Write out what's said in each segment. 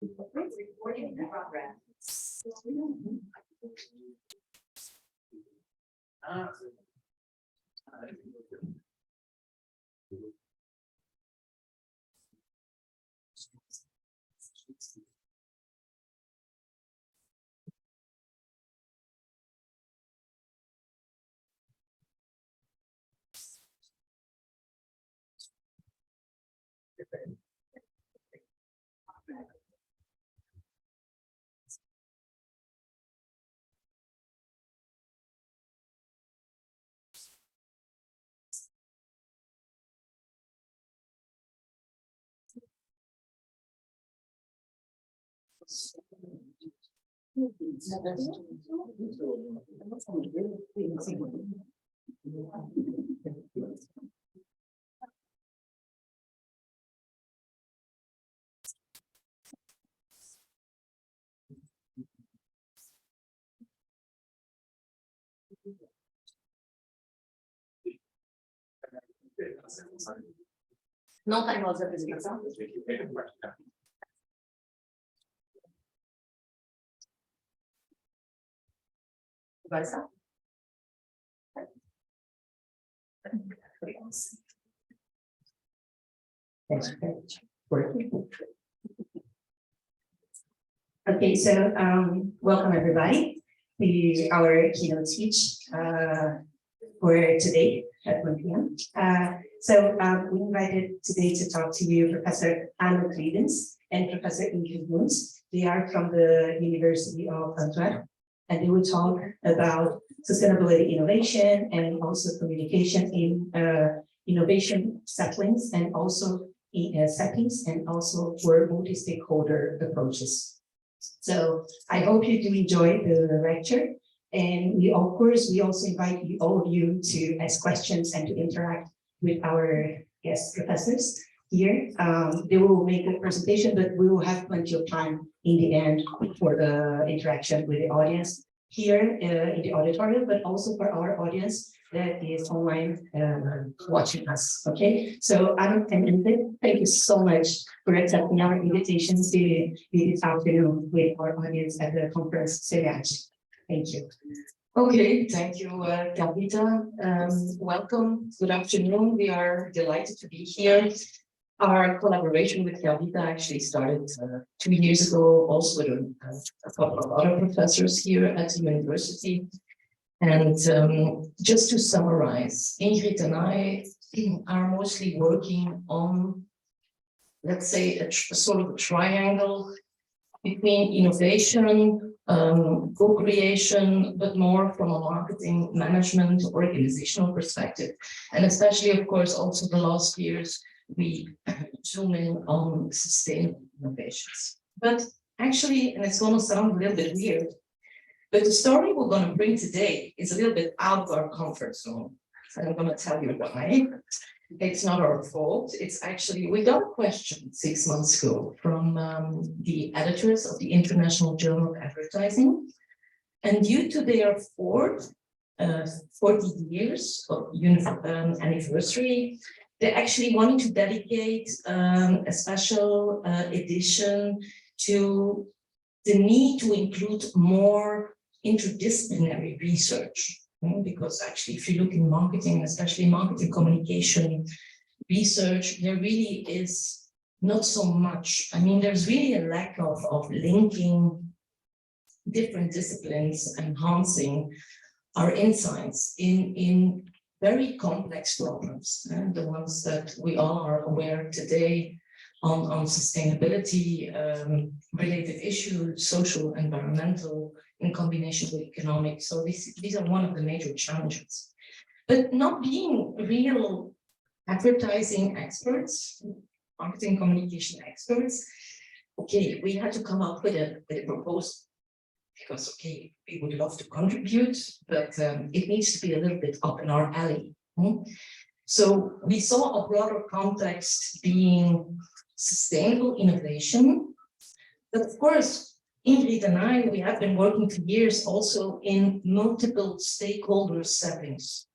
Recording in progress. Não está em modo de apresentação? Vai estar? Okay, so welcome everybody to our keynote speech for today at 1 p.m. We invited today to talk to you Professor Annouk Lievens and Professor Ingrid. They are from the University of Antwerpen, and they will talk about sustainability innovation and also communication in innovation settings and also settings and also for multi-stakeholder approaches. So I hope you do enjoy the lecture. And we, of course, we also invite you, all of you to ask questions and to interact with our guest professors here. They will make a presentation, but we will have plenty of time in the end for the interaction with the audience here in the auditorium, but also for our audience that is online watching us. Okay, so Annouk and Ingrid, thank you so much for accepting our invitation to be this afternoon with our audience at the conference SemeAd. Thank you. Okay, thank you, Kavita. Welcome. Good afternoon. We are delighted to be here. Our collaboration with Kavita actually started 2 years ago, also with a couple of other professors here at the university. And just to summarize, Ingrid and I are mostly working on, let's say, a sort of a triangle between innovation, co-creation, but more from a marketing, management, organizational perspective. And especially, of course, also the last years, we zoom in on sustainable innovations. But actually, and it's going to sound a little bit weird, but the story we're going to bring today is a little bit out of our comfort zone. And I'm going to tell you why. It's not our fault. It's actually, we got a question 6 months ago from the editors of the International Journal of Advertising. And due to their 40 years of anniversary, they actually wanted to dedicate a special edition to the need to include more interdisciplinary research. Because actually, if you look in marketing, especially marketing communication research, there really is not so much. I mean, there's really a lack of linking different disciplines, enhancing our insights in very complex problems, and the ones that we all are aware today on sustainability related issues, social, environmental, in combination with economic. So these are one of the major challenges. But not being real advertising experts, marketing communication experts, okay, we had to come up with a proposal. Because, okay, we would love to contribute, but it needs to be a little bit up in our alley. So we saw a broader context being sustainable innovation. But of course, Ingrid and I, we have been working for years also in multiple stakeholder settings,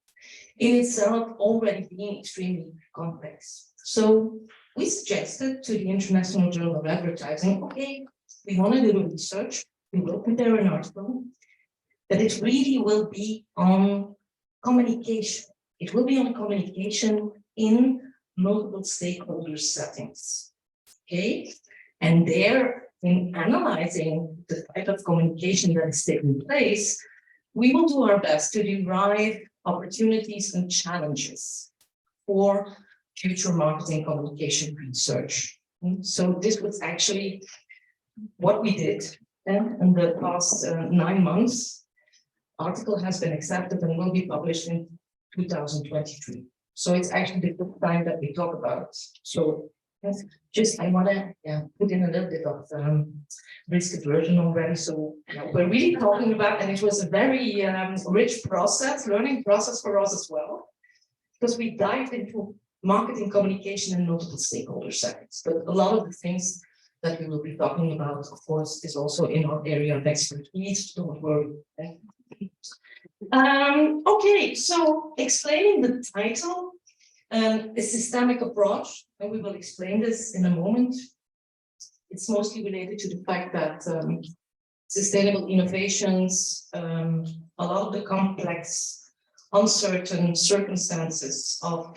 in itself already being extremely complex. So we suggested to the International Journal of Advertising, okay, we want to do research, we will prepare an article, but it really will be on communication. It will be on communication in multiple stakeholder settings, okay? And there, in analyzing the type of communication that is taking place, we will do our best to derive opportunities and challenges for future marketing communication research. So this was actually what we did in the past 9 months. Article has been accepted and will be published in 2023. So it's actually the good time that we talk about. So just I want to put in a little bit of risk aversion already. So we're really talking about, and it was a very rich process, learning process for us as well, because we dived into marketing communication and multiple stakeholder settings. But a lot of the things that we will be talking about, of course, is also in our area of expertise. Don't worry. Okay, so explaining the title, a systemic approach, and we will explain this in a moment. It's mostly related to the fact that sustainable innovations, a lot of the complex, uncertain circumstances of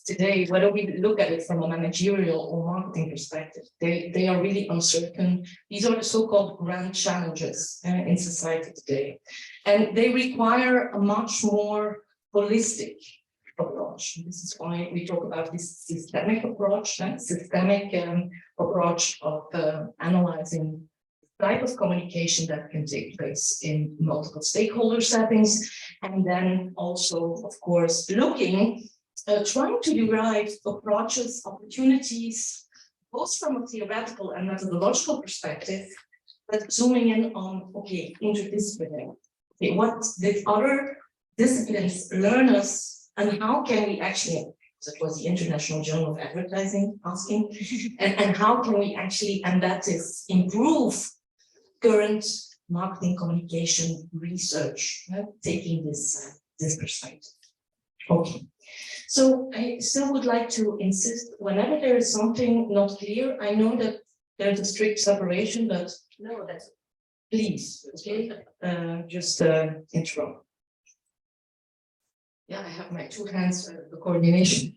today, whether we look at it from a managerial or marketing perspective, they are really uncertain. These are the so-called grand challenges in society today. And they require a much more holistic approach. This is why we talk about this systemic approach, approach of analyzing the type of communication that can take place in multiple stakeholder settings. And then also, of course, looking trying to derive approaches, opportunities, both from a theoretical and methodological perspective, but zooming in on, okay, interdisciplinary. Okay, what did other disciplines learn us, and how can we actually, that was the International Journal of Advertising asking, and how can we actually, and that is improve current marketing communication research, taking this perspective. Okay. So I still would like to insist, whenever there is something not clear, I know that there's a strict separation, but no, that's please, okay, just interrupt. Yeah, I have my 2 hands for the coordination.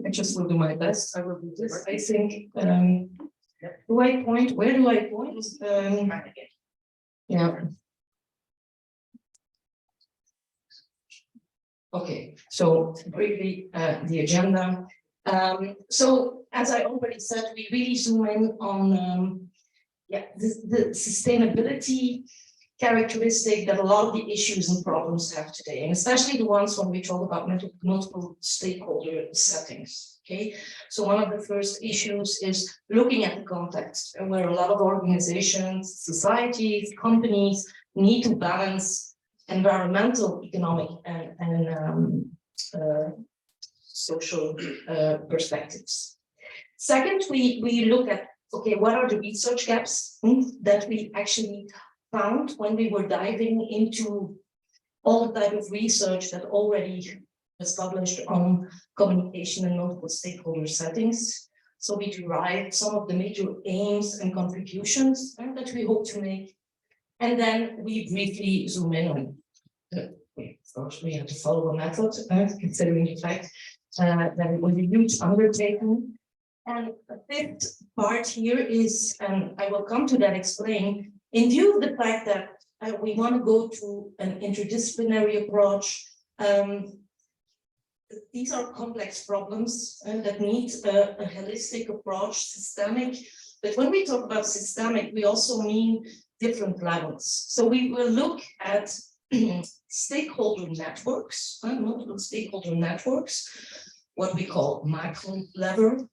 I just will do my best. I will do this. I think, do I point? Where do I point? Yeah. Okay, so briefly, the agenda. So as I already said, we really zoom in on the sustainability characteristic that a lot of the issues and problems have today, and especially the ones when we talk about multiple stakeholder settings. Okay, so one of the first issues is looking at the context, where a lot of organizations, societies, companies need to balance environmental, economic, and social perspectives. Second, we look at, okay, what are the research gaps that we actually found when we were diving into all the type of research that already was published on communication in multiple stakeholder settings. So we derived some of the major aims and contributions that we hope to make. And then we briefly zoom in on of course, we have to follow a method, considering the fact that it was a huge undertaking. And the fifth part here is, and I will come to that explain, in view of the fact that we want to go to an interdisciplinary approach, these are complex problems that need a holistic approach, systemic. But when we talk about systemic, we also mean different levels. So we will look at stakeholder networks, multiple stakeholder networks, what we call macro level.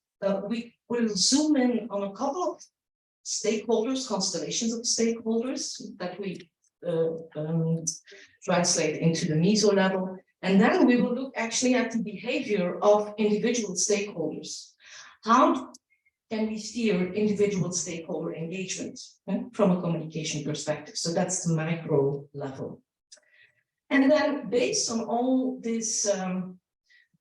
We will zoom in on a couple of stakeholders, constellations of stakeholders that we translate into the meso level. And then we will look actually at the behavior of individual stakeholders. How can we steer individual stakeholder engagement from a communication perspective? So that's the micro level. And then based on all this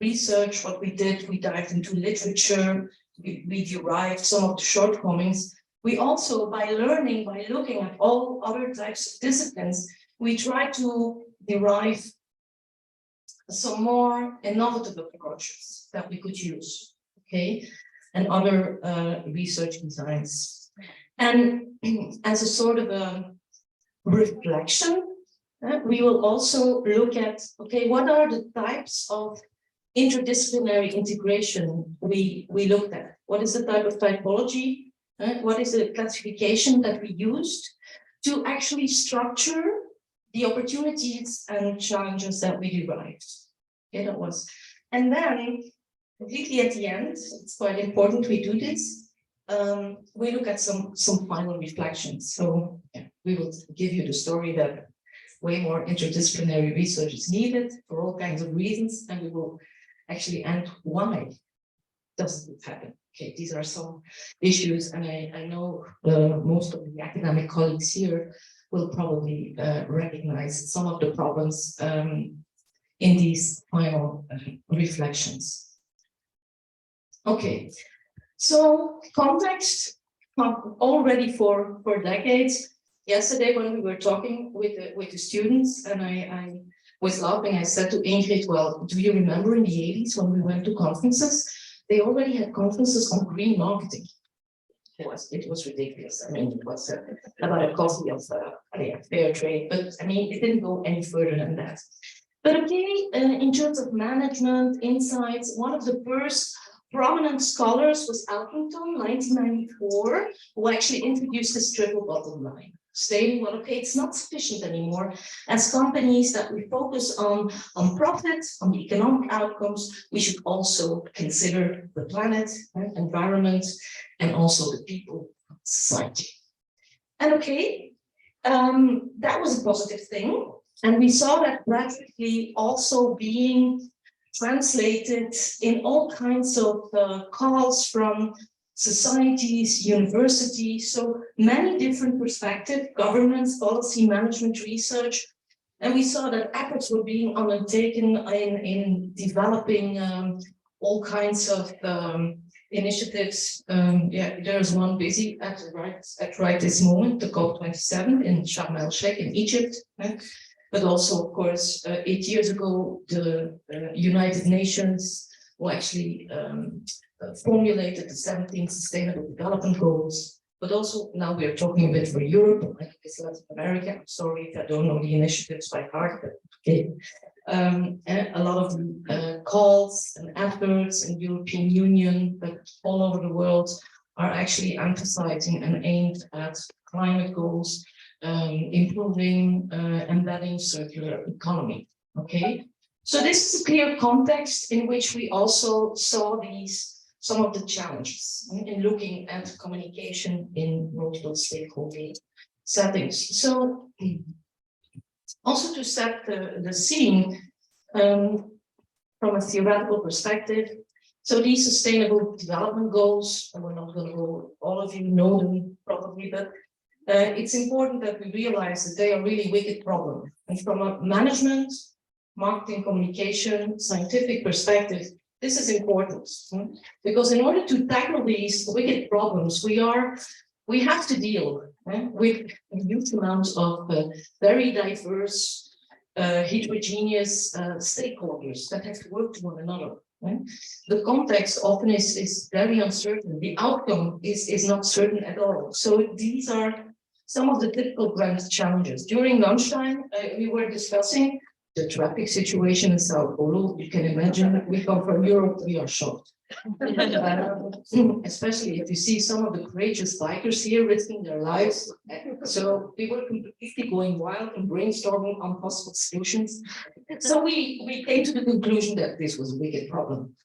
research, what we did, we dived into literature, we derived some of the shortcomings, We also, by learning, by looking at all other types of disciplines, we try to derive some more innovative approaches that we could use, okay, and other research designs. And as a sort of a reflection, we will also look at, okay, what are the types of interdisciplinary integration we looked at? What is the type of typology? What is the classification that we used to actually structure the opportunities and challenges that we derived? Okay, that was. And then, completely at the end, it's quite important we do this. We look at some final reflections. So yeah, we will give you the story that way more interdisciplinary research is needed for all kinds of reasons, and we will actually end why doesn't it happen. Okay, these are some issues, and I know most of the academic colleagues here will probably recognize some of the problems in these final reflections. Okay, so context already for decades. Yesterday, when we were talking with the students, and I was laughing, I said to Ingrid, well, do you remember in the 80s when we went to conferences? They already had conferences on green marketing. It was ridiculous. I mean, it was about a coffee of fair trade, but I mean, it didn't go any further than that. But okay, in terms of management, insights, one of the first prominent scholars was Alkington, 1994, who actually introduced this triple bottom line, stating, well, okay, it's not sufficient anymore. As companies that we focus on profit, on the economic outcomes, we should also consider the planet, environment, and also the people, society. And okay, that was a positive thing. And we saw that gradually also being translated in all kinds of calls from societies, universities, so many different perspectives, governments, policy, management, research. And we saw that efforts were being undertaken in developing all kinds of initiatives. Yeah, there's one busy at right this moment, the COP27 in Sharm el-Sheikh in Egypt. But also, of course, 8 years ago, the United Nations who actually formulated the 17 Sustainable Development Goals. But also now we're talking a bit for Europe, I think it's Latin America. I'm sorry if I don't know the initiatives by heart, but okay. And a lot of calls and efforts in the European Union, but all over the world, are actually emphasizing and aimed at climate goals, improving, embedding circular economy. Okay, so this is a clear context in which we also saw some of the challenges in looking at communication in multiple stakeholder settings. So also to set the scene from a theoretical perspective. So these sustainable development goals, and we're not going to go, all of you know them probably, but it's important that we realize that they are really wicked problems. And from a management, marketing, communication, scientific perspective, this is important, because in order to tackle these wicked problems, we have to deal with a huge amount of very diverse, heterogeneous stakeholders that have to work to one another. The context often is very uncertain. The outcome is not certain at all. So these are some of the typical grand challenges. During lunchtime, we were discussing the traffic situation in Sao Paulo. You can imagine, we come from Europe, we are shocked. Especially if you see some of the courageous bikers here risking their lives. So we were completely going wild and brainstorming on possible solutions. So we came to the conclusion that this was a wicked problem.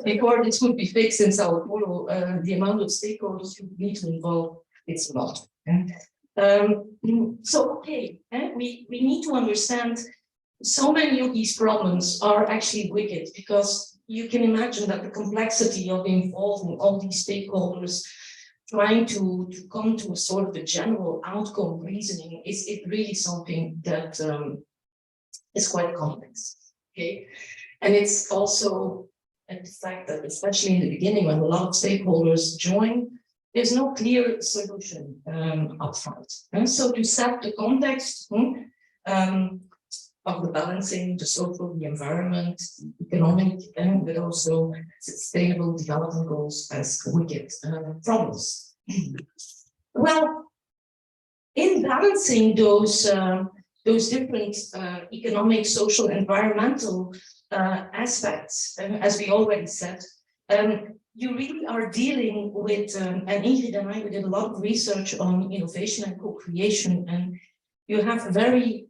Before this would be fixed in Sao Paulo, the amount of stakeholders you need to involve, it's a lot. So okay, we need to understand so many of these problems are actually wicked, because you can imagine that the complexity of involving all these stakeholders, trying to come to a sort of a general outcome reasoning is really something that is quite complex. Okay, and it's also the fact that especially in the beginning when a lot of stakeholders join, there's no clear solution upfront. And so to set the context of the balancing, the social, the environment, the economic, but also sustainable development goals as wicked problems. Well, in balancing those different economic, social, environmental aspects, as we already said, you really are dealing with, and Ingrid and I, we did a lot of research on innovation and co-creation, and you have a very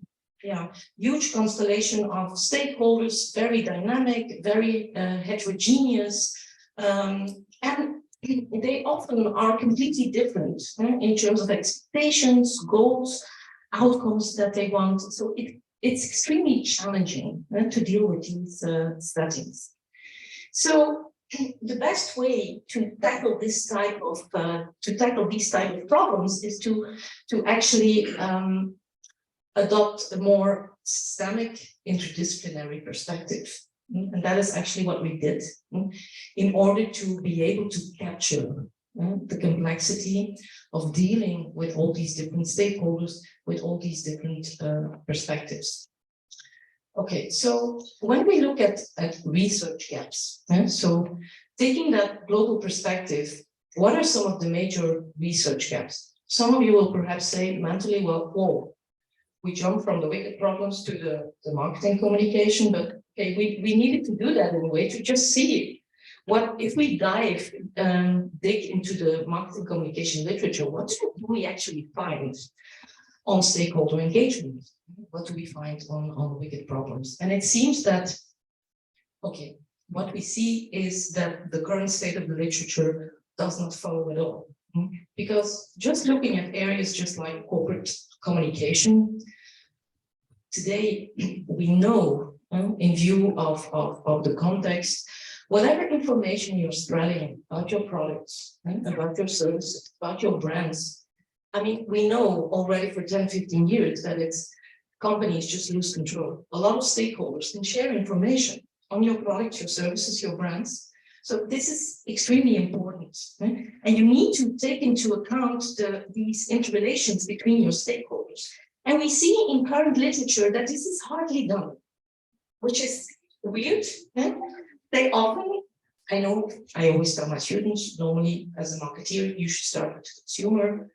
huge constellation of stakeholders, very dynamic, very heterogeneous, and they often are completely different in terms of expectations, goals, outcomes that they want. So it's extremely challenging to deal with these settings. So the best way to tackle this type of these type of problems is to actually adopt a more systemic, interdisciplinary perspective. And that is actually what we did in order to be able to capture the complexity of dealing with all these different stakeholders, with all these different perspectives. Okay, so when we look at research gaps, so taking that global perspective, what are some of the major research gaps? Some of you will perhaps say mentally, well, whoa, we jump from the wicked problems to the marketing communication, but okay, we needed to do that in a way to just see what if we dig into the marketing communication literature, what do we actually find on stakeholder engagement? What do we find on wicked problems? And it seems that, okay, what we see is that the current state of the literature does not follow at all. Because just looking at areas just like corporate communication, today we know, in view of the context, whatever information you're spreading about your products, about your services, about your brands, I mean, we know already for 10, 15 years that companies just lose control. A lot of stakeholders can share information on your products, your services, your brands. So this is extremely important. And you need to take into account these interrelations between your stakeholders. And we see in current literature that this is hardly done, which is weird. They often, I know, I always tell my students, normally as a marketeer, you should start with the consumer,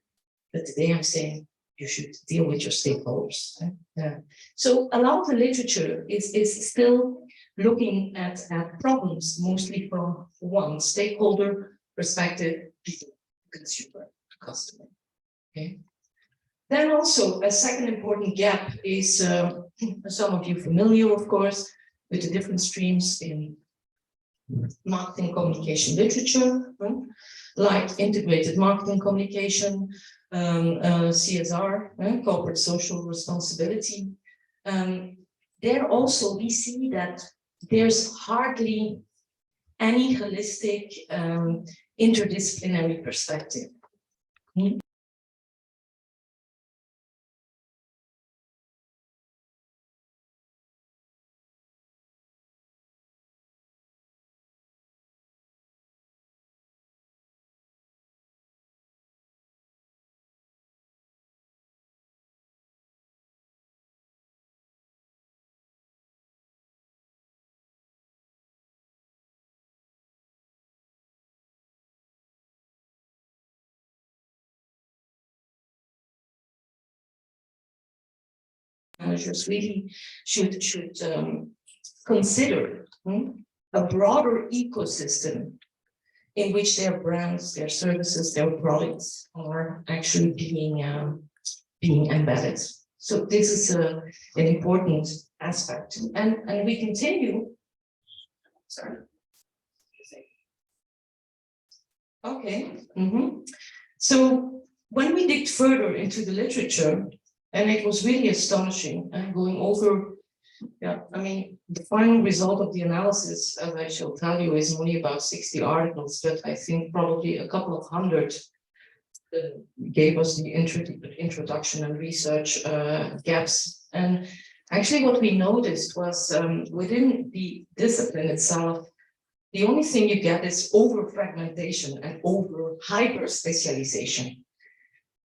but today I'm saying you should deal with your stakeholders. So a lot of the literature is still looking at problems, mostly from one stakeholder perspective, people, consumer, customer. Okay. Then also a second important gap is, some of you familiar, of course, with the different streams in marketing communication literature, like integrated marketing communication, CSR, corporate social responsibility. There also we see that there's hardly any holistic interdisciplinary perspective. Managers really should consider a broader ecosystem in which their brands, their services, their products are actually being embedded. So this is an important aspect. And we continue. Sorry. Okay. So when we digged further into the literature, and it was really astonishing, and going over, I mean, the final result of the analysis, as I shall tell you, is only about 60 articles, but I think probably a couple of hundred gave us the introduction and research gaps. And actually what we noticed was within the discipline itself, the only thing you get is over fragmentation and over hyper specialization,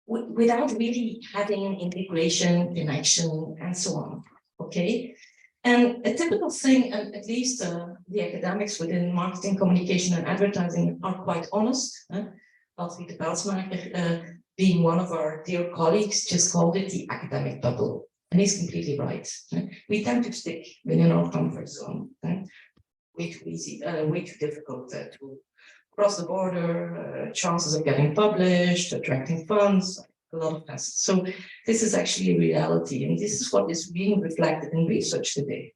without really having integration, connection, and so on. Okay. And a typical thing, and at least the academics within marketing, communication, and advertising are quite honest. Kavita Belsmaker, being one of our dear colleagues, just called it the academic bubble. And he's completely right. We tend to stick within our comfort zone. Way too easy, way too difficult to cross the border, chances of getting published, attracting funds, a lot of tests. So this is actually a reality, and this is what is being reflected in research today.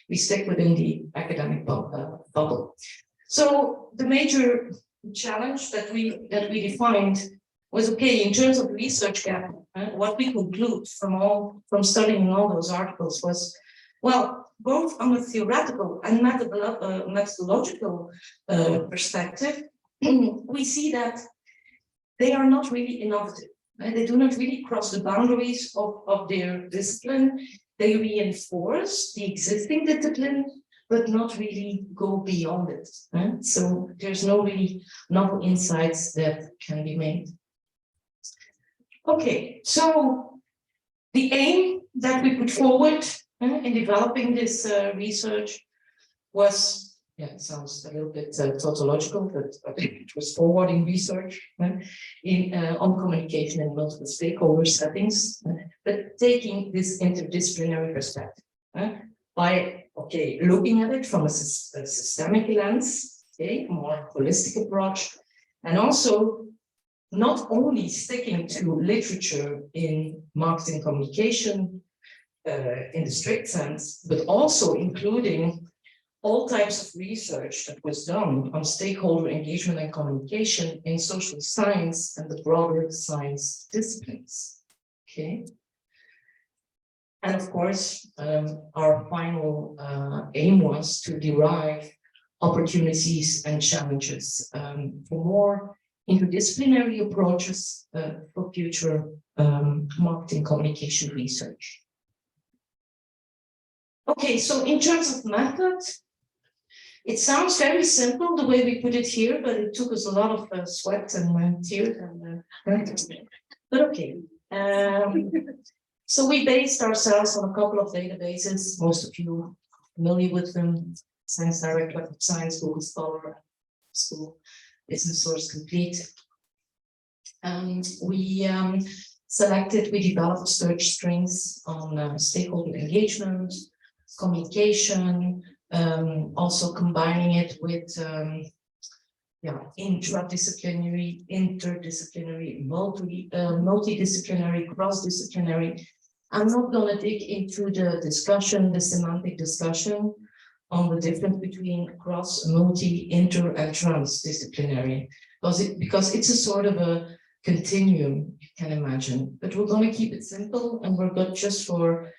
We stick within the academic bubble. So the major challenge that we defined was, okay, in terms of research gap, what we conclude from studying all those articles was, well, both on a theoretical and methodological perspective, we see that they are not really innovative. They do not really cross the boundaries of their discipline. They reinforce the existing discipline, but not really go beyond it. So there's no really novel insights that can be made. Okay, so the aim that we put forward in developing this research was, yeah, it sounds a little bit tautological, but it was forwarding research on communication in multiple stakeholder settings, but taking this interdisciplinary perspective by, okay, looking at it from a systemic lens, okay, more holistic approach, and also not only sticking to literature in marketing communication in the strict sense, but also including all types of research that was done on stakeholder engagement and communication in social science and the broader science disciplines. Okay. And of course, our final aim was to derive opportunities and challenges for more interdisciplinary approaches for future marketing communication research. Okay, so in terms of method, it sounds very simple the way we put it here, but it took us a lot of sweat and tears. But okay. So we based ourselves on a couple of databases. Most of you are familiar with them: Science Direct, Web of Science, Google Scholar, School, Business Source Complete. And we developed search strings on stakeholder engagement, communication, also combining it with interdisciplinary, multidisciplinary, cross-disciplinary. I'm not going to dig into the semantic discussion on the difference between cross, multi, inter, and transdisciplinary, because it's a sort of a continuum, you can imagine. But we're going to keep it simple, and we're good just for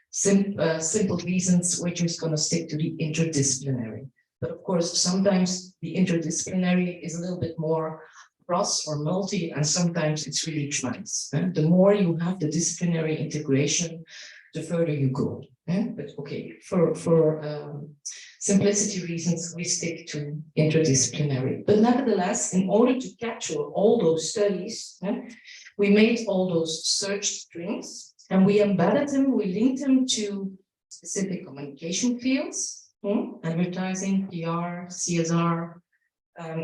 simple reasons. We're just going to stick to the interdisciplinary. But of course, sometimes the interdisciplinary is a little bit more cross or multi, and sometimes it's really trans. The more you have the disciplinary integration, the further you go. But okay, for simplicity reasons, we stick to interdisciplinary. But nevertheless, in order to capture all those studies, we made all those search strings, and we embedded them, we linked them to specific communication fields, advertising, PR, CSR,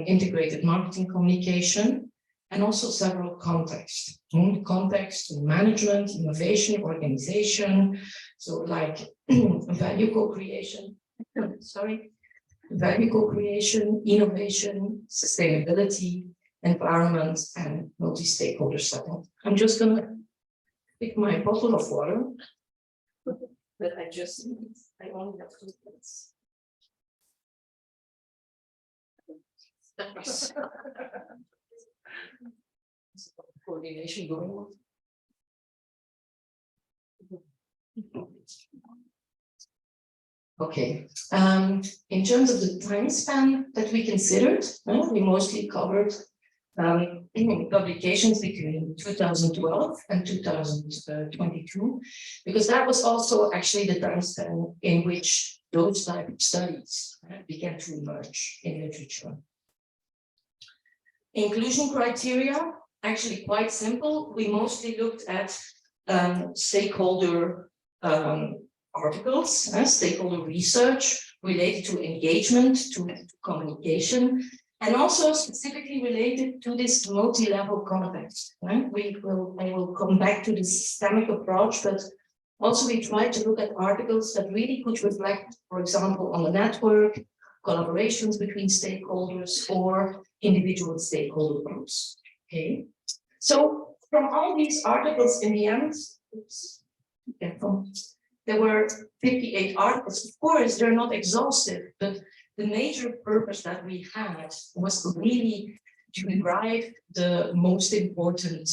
integrated marketing communication, and also several contexts. Context, management, innovation, organization, so like value co-creation, value co-creation, innovation, sustainability, environment, and multi-stakeholder setting. I'm just going to pick my bottle of water, but I only have 2 minutes. Coordination going on. Okay, in terms of the time span that we considered, we mostly covered publications between 2012 and 2022, because that was also actually the time span in which those type of studies began to emerge in literature. Inclusion criteria, actually quite simple. We mostly looked at stakeholder articles, stakeholder research related to engagement, to communication, and also specifically related to this multi-level context. I will come back to the systemic approach, but also we tried to look at articles that really could reflect, for example, on the network, collaborations between stakeholders or individual stakeholder groups. Okay, so from all these articles in the end, there were 58 articles. Of course, they're not exhaustive, but the major purpose that we had was really to derive the most important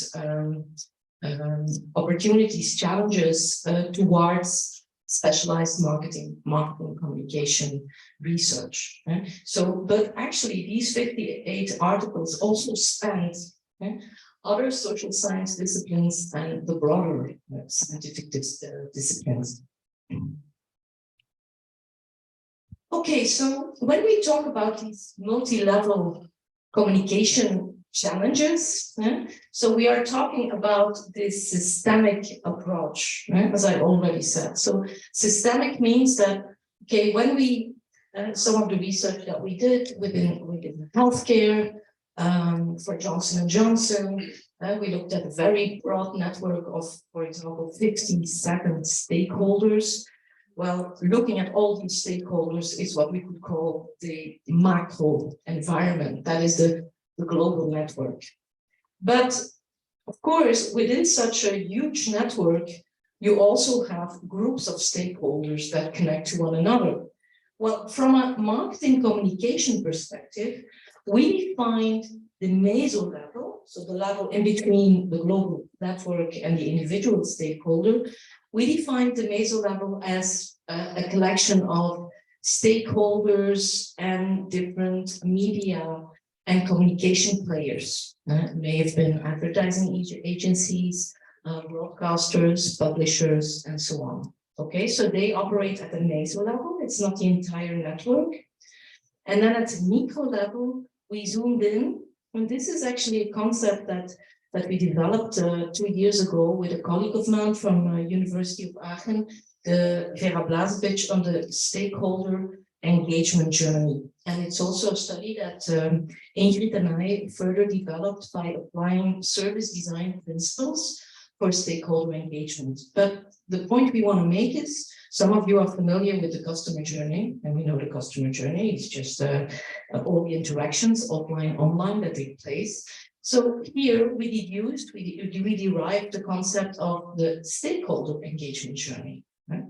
opportunities, challenges towards specialized marketing communication research. But actually these 58 articles also spanned other social science disciplines and the broader scientific disciplines. Okay, so when we talk about these multi-level communication challenges, so we are talking about this systemic approach, as I already said. So systemic means that, okay, when we, some of the research that we did within healthcare, for Johnson & Johnson, we looked at a very broad network of, for example, 57 stakeholders. Well, looking at all these stakeholders is what we could call the macro environment, that is the global network. But of course, within such a huge network, you also have groups of stakeholders that connect to one another. Well, from a marketing communication perspective, we find the meso level, so the level in between the global network and the individual stakeholder. We define the meso level as a collection of stakeholders and different media and communication players. May have been advertising agencies, broadcasters, publishers, and so on. Okay, so they operate at the meso level. It's not the entire network. And then at the micro level, we zoomed in. And this is actually a concept that we developed 2 years ago with a colleague of mine from University of Aachen, the Vera Blažević, on the stakeholder engagement journey. And it's also a study that Ingrid and I further developed by applying service design principles for stakeholder engagement. But the point we want to make is, some of you are familiar with the customer journey, and we know the customer journey is just all the interactions, offline, online, that take place. So here we derived the concept of the stakeholder engagement journey, right?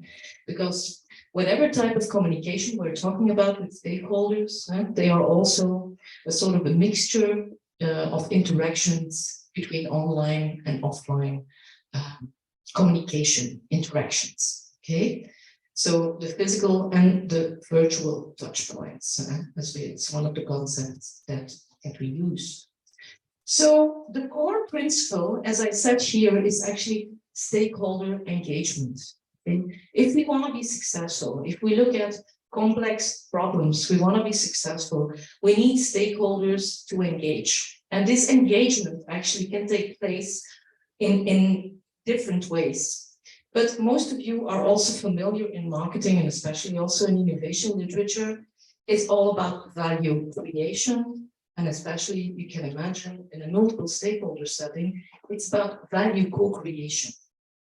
Because whatever type of communication we're talking about with stakeholders, they are also a sort of a mixture of interactions between online and offline communication interactions. Okay, so the physical and the virtual touch points, it's one of the concepts that we use. So the core principle, as I said here, is actually stakeholder engagement. Okay? If we want to be successful, if we look at complex problems, we want to be successful, we need stakeholders to engage. And this engagement actually can take place in different ways. But most of you are also familiar in marketing, and especially also in innovation literature. It's all about value creation. And especially, you can imagine, in a multiple stakeholder setting, it's about value co-creation.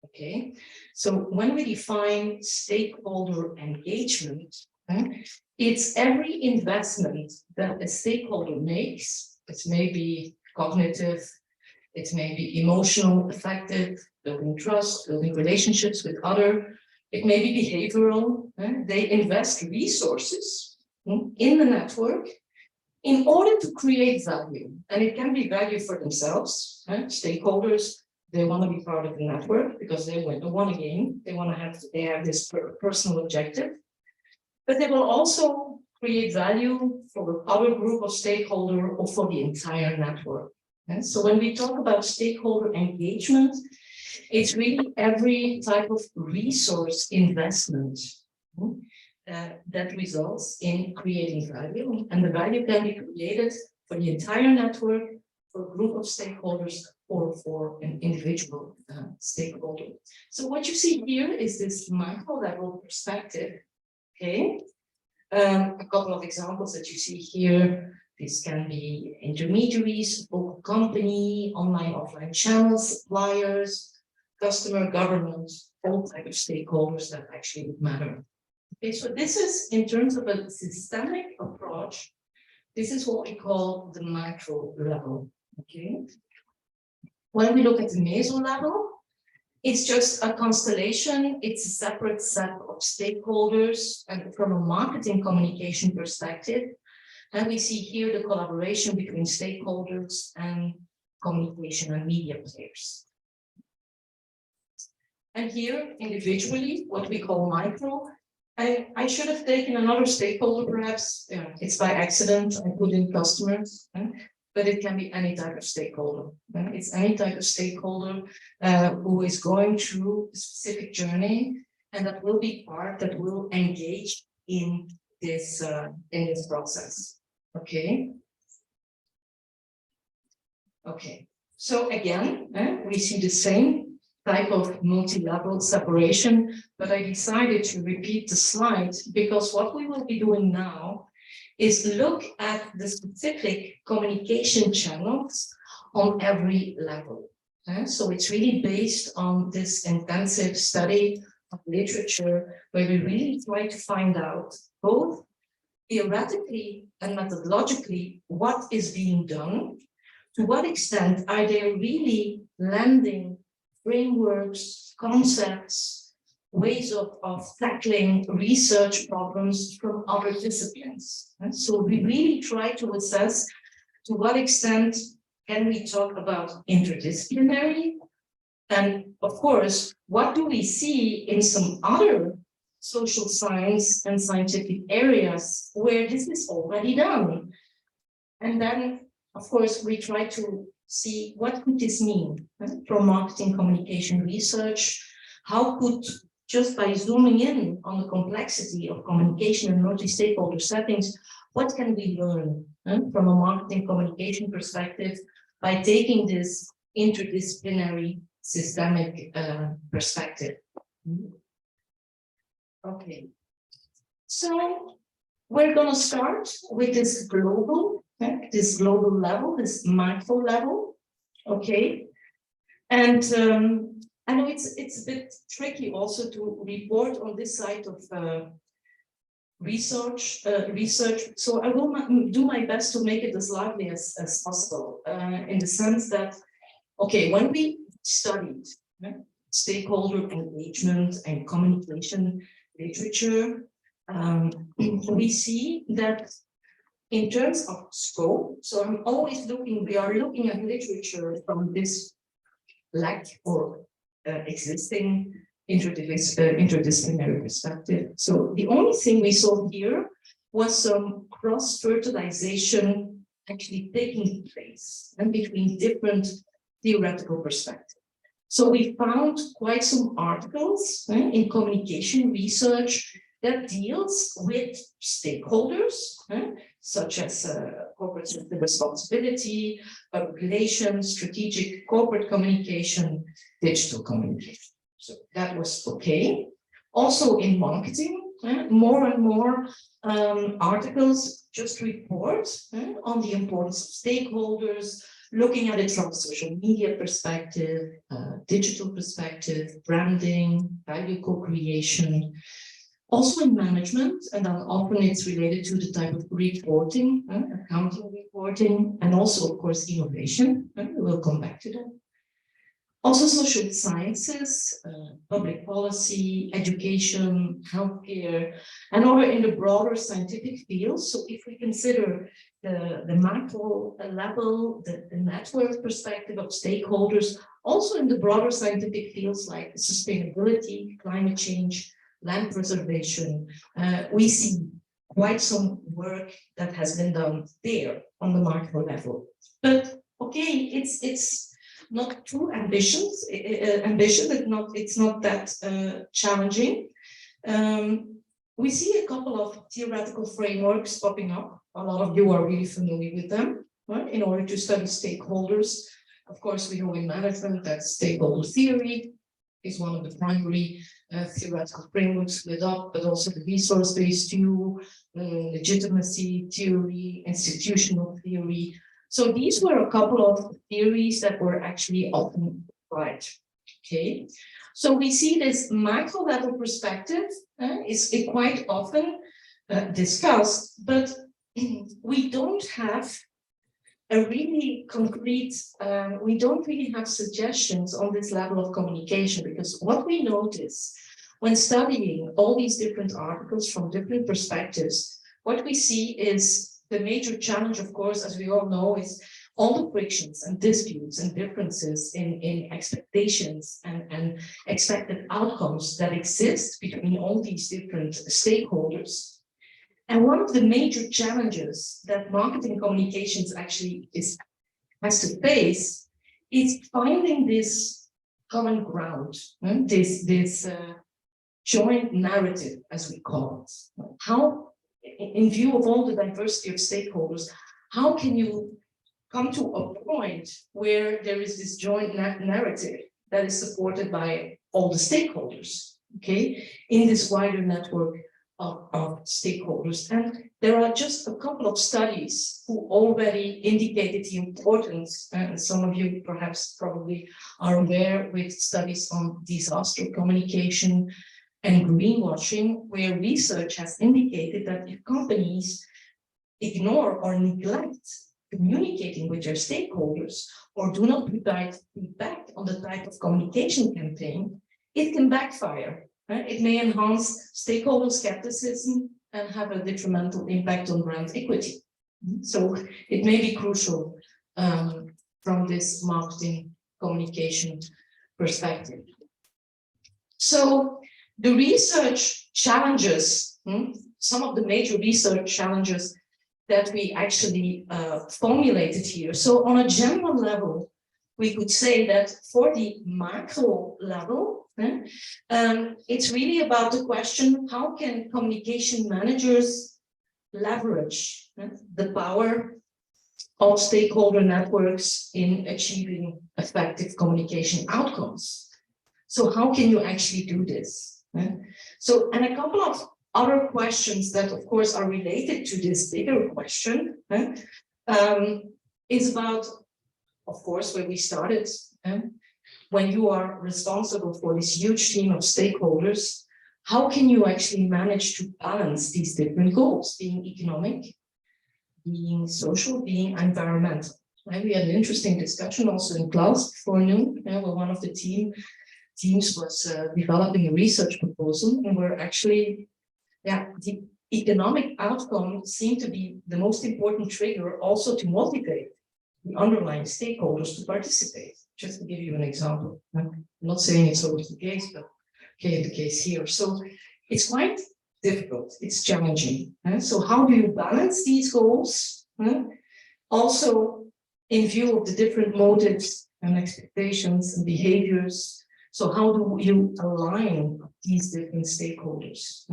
Okay, so when we define stakeholder engagement, it's every investment that a stakeholder makes. It may be cognitive, it may be emotional, affective, building trust, building relationships with other. It may be behavioral. They invest resources in the network in order to create value. And it can be value for themselves. Stakeholders, they want to be part of the network because they want to gain. They have this personal objective. But they will also create value for other group of stakeholder or for the entire network. And so when we talk about stakeholder engagement, it's really every type of resource investment that results in creating value, and the value can be created for the entire network, for a group of stakeholders, or for an individual stakeholder. So what you see here is this micro level perspective. Okay, a couple of examples that you see here. This can be intermediaries, local company, online, offline channels, suppliers, customer, government, all types of stakeholders that actually would matter. Okay, so this is in terms of a systemic approach. This is what we call the macro level. Okay. When we look at the meso level, it's just a constellation. It's a separate set of stakeholders, and from a marketing communication perspective. And we see here the collaboration between stakeholders and communication and media players. And here, individually, what we call micro. I should have taken another stakeholder, perhaps. Yeah, it's by accident. I put in customers, but it can be any type of stakeholder. It's any type of stakeholder who is going through a specific journey, and that will be part that will engage in this process. Okay. Okay. So again, we see the same type of multi-level separation, but I decided to repeat the slide because what we will be doing now is look at the specific communication channels on every level. So it's really based on this intensive study of literature where we really try to find out both theoretically and methodologically what is being done, to what extent are they really landing frameworks, concepts, ways of tackling research problems from other disciplines. And so we really try to assess to what extent can we talk about interdisciplinary, and of course, what do we see in some other social science and scientific areas where this is already done. And then, of course, we try to see what could this mean for marketing communication research. How could, just by zooming in on the complexity of communication and multi-stakeholder settings, what can we learn from a marketing communication perspective by taking this interdisciplinary systemic perspective? Okay, so we're going to start with this global level, this macro level. Okay, and I know it's a bit tricky also to report on this side of research. So I will do my best to make it as lively as possible, in the sense that, okay, when we studied stakeholder engagement and communication literature, we see that in terms of scope, so I'm always we are looking at literature from this lack or existing interdisciplinary perspective. So the only thing we saw here was some cross-fertilization actually taking place and between different theoretical perspectives. So we found quite some articles in communication research that deals with stakeholders, such as corporate responsibility, public relations, strategic corporate communication, digital communication. So that was okay. Also in marketing, more and more articles just report on the importance of stakeholders, looking at it from a social media perspective, digital perspective, branding, value co-creation. Also in management, and then often it's related to the type of reporting, accounting reporting, and also, of course, innovation. We'll come back to that. Also social sciences, public policy, education, healthcare, and over in the broader scientific fields. So if we consider the macro level, the network perspective of stakeholders, also in the broader scientific fields like sustainability, climate change, land preservation, we see quite some work that has been done there on the macro level. But okay, it's not too ambitious. It's not that challenging. we see a couple of theoretical frameworks popping up. A lot of you are really familiar with them, right? In order to study stakeholders. Of course, we know in management that stakeholder theory is one of the primary theoretical frameworks split up, but also the resource-based view, legitimacy theory, institutional theory. So these were a couple of theories that were actually often applied. Okay, so we see this macro level perspective is quite often discussed, but we don't have a really concrete, we don't really have suggestions on this level of communication, because what we notice when studying all these different articles from different perspectives, what we see is the major challenge, of course, as we all know, is all the frictions and disputes and differences in expectations and expected outcomes that exist between all these different stakeholders. And one of the major challenges that marketing communications actually has to face is finding this common ground, this joint narrative, as we call it. How, in view of all the diversity of stakeholders, how can you come to a point where there is this joint narrative that is supported by all the stakeholders, okay, in this wider network of stakeholders? And there are just a couple of studies who already indicated the importance, and some of you perhaps probably are aware, with studies on disaster communication and greenwashing, where research has indicated that if companies ignore or neglect communicating with their stakeholders or do not provide feedback on the type of communication campaign, it can backfire. It may enhance stakeholder skepticism and have a detrimental impact on brand equity. So it may be crucial from this marketing communication perspective. So the research challenges, some of the major research challenges that we actually formulated here. So on a general level, we could say that for the macro level, it's really about the question, how can communication managers leverage the power of stakeholder networks in achieving effective communication outcomes? So how can you actually do this? So, and a couple of other questions that, of course, are related to this bigger question is about, of course, where we started. When you are responsible for this huge team of stakeholders, how can you actually manage to balance these different goals, being economic, being social, being environmental? We had an interesting discussion also in class before noon, where one of the teams was developing a research proposal, and we're actually, the economic outcome seemed to be the most important trigger also to motivate the underlying stakeholders to participate. Just to give you an example, I'm not saying it's always the case, but okay, the case here. So it's quite difficult, it's challenging. So how do you balance these goals? Also, in view of the different motives and expectations and behaviors, so how do you align these different stakeholders?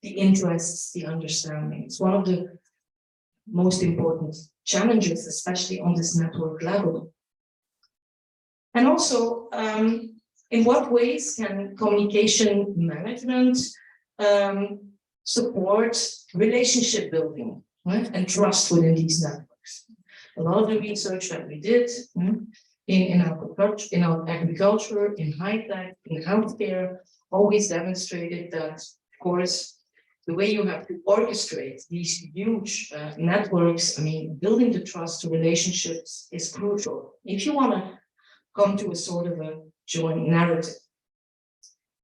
The interests, the understanding. It's one of the most important challenges, especially on this network level. And also, in what ways can communication management support relationship building, and trust within these networks? A lot of the research that we did in our agriculture, in high tech, in healthcare, always demonstrated that, of course, the way you have to orchestrate these huge networks, I mean, building the trust to relationships is crucial if you want to come to a sort of a joint narrative.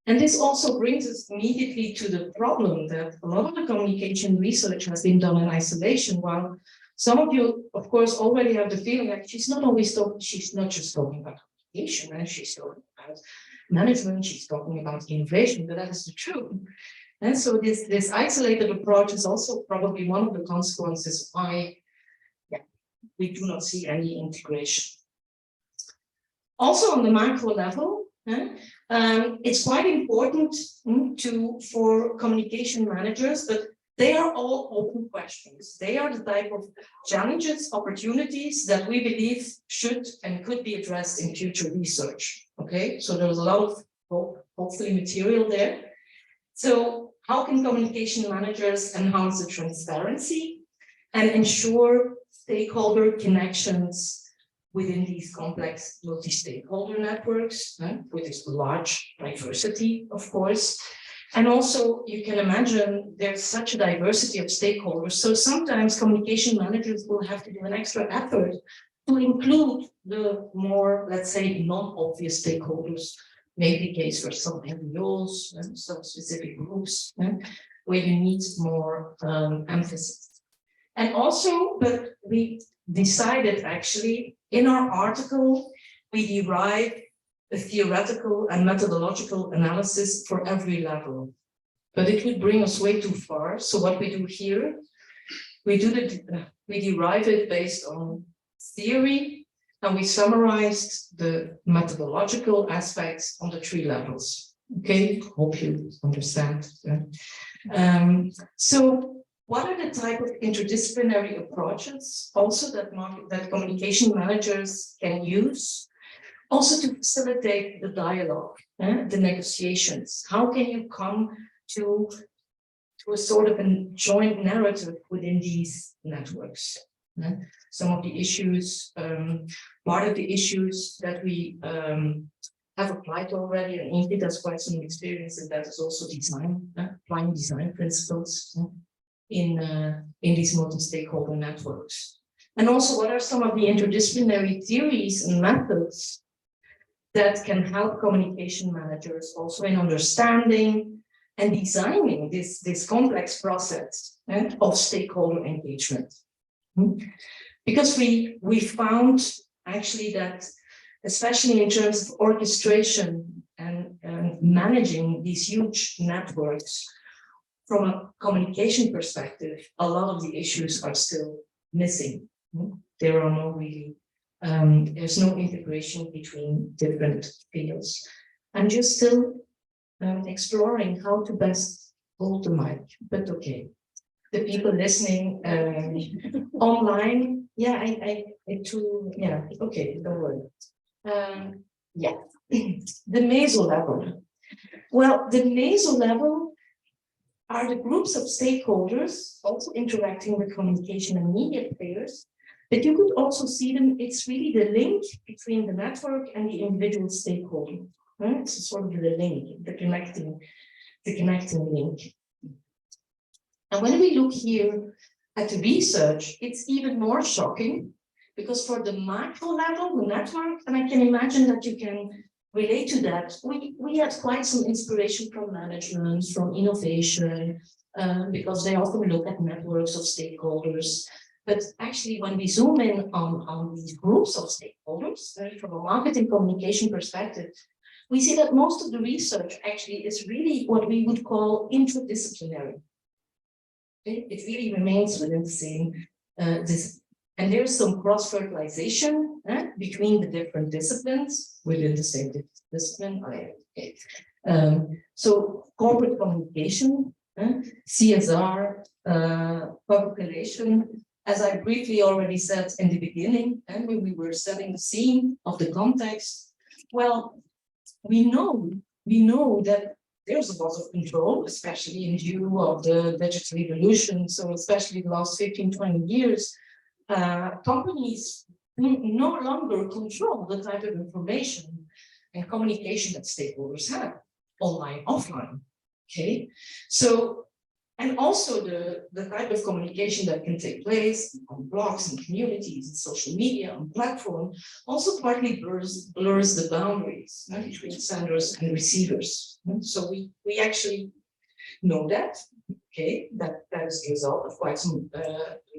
And this also brings us immediately to the problem that a lot of the communication research has been done in isolation, while some of you, of course, already have the feeling that she's not just talking about communication, and she's talking about management, she's talking about innovation, but that is the truth. And so this isolated approach is also probably one of the consequences why we do not see any integration. Also on the macro level, It's quite important for communication managers, but they are all open questions. They are the type of challenges, opportunities that we believe should and could be addressed in future research. Okay, so there's a lot of hopefully material there. So how can communication managers enhance the transparency and ensure stakeholder connections within these complex multi-stakeholder networks, with this large diversity, of course. And also, you can imagine there's such a diversity of stakeholders. So sometimes communication managers will have to do an extra effort to include the more, let's say, non-obvious stakeholders. Maybe the case for some NGOs and some specific groups, where you need more emphasis. And also, but we decided actually in our article, we derive a theoretical and methodological analysis for every level, but it would bring us way too far. So what we do here, we derive it based on theory, and we summarized the methodological aspects on the 3 levels. Okay, hope you understand. So what are the type of interdisciplinary approaches also that communication managers can use? Also to facilitate the dialogue, the negotiations. How can you come to a sort of a joint narrative within these networks? Some of the issues, part of the issues that we have applied already, and Ingrid has quite some experience in that, is also design, applying design principles in these multi-stakeholder networks. And also, what are some of the interdisciplinary theories and methods that can help communication managers also in understanding and designing this complex process of stakeholder engagement? Because we found actually that, especially in terms of orchestration and managing these huge networks, from a communication perspective, a lot of the issues are still missing. There are no really there's no integration between different fields. I'm just still exploring how to best hold the mic, but okay. The people listening online, yeah, okay, don't worry. Yeah, the meso level. Well, the meso level are the groups of stakeholders also interacting with communication and media players. But you could also see them, it's really the link between the network and the individual stakeholder. It's sort of the link, the connecting link. And when we look here at the research, it's even more shocking, because for the macro level, the network, and I can imagine that you can relate to that, we had quite some inspiration from management, from innovation, because they often look at networks of stakeholders. But actually, when we zoom in on these groups of stakeholders, from a marketing communication perspective, we see that most of the research actually is really what we would call interdisciplinary. It really remains within the same discipline. And there's some cross-fertilization between the different disciplines within the same discipline. Okay. So corporate communication, CSR, public relations, as I briefly already said in the beginning, and when we were setting the scene of the context, well, we know that there's a lot of control, especially in view of the digital revolution. So especially the last 15, 20 years, companies no longer control the type of information and communication that stakeholders have, online, offline. Okay, so, and also the type of communication that can take place on blogs and communities and social media and platform also partly blurs the boundaries between senders and receivers. So we actually know that, okay, that is the result of quite some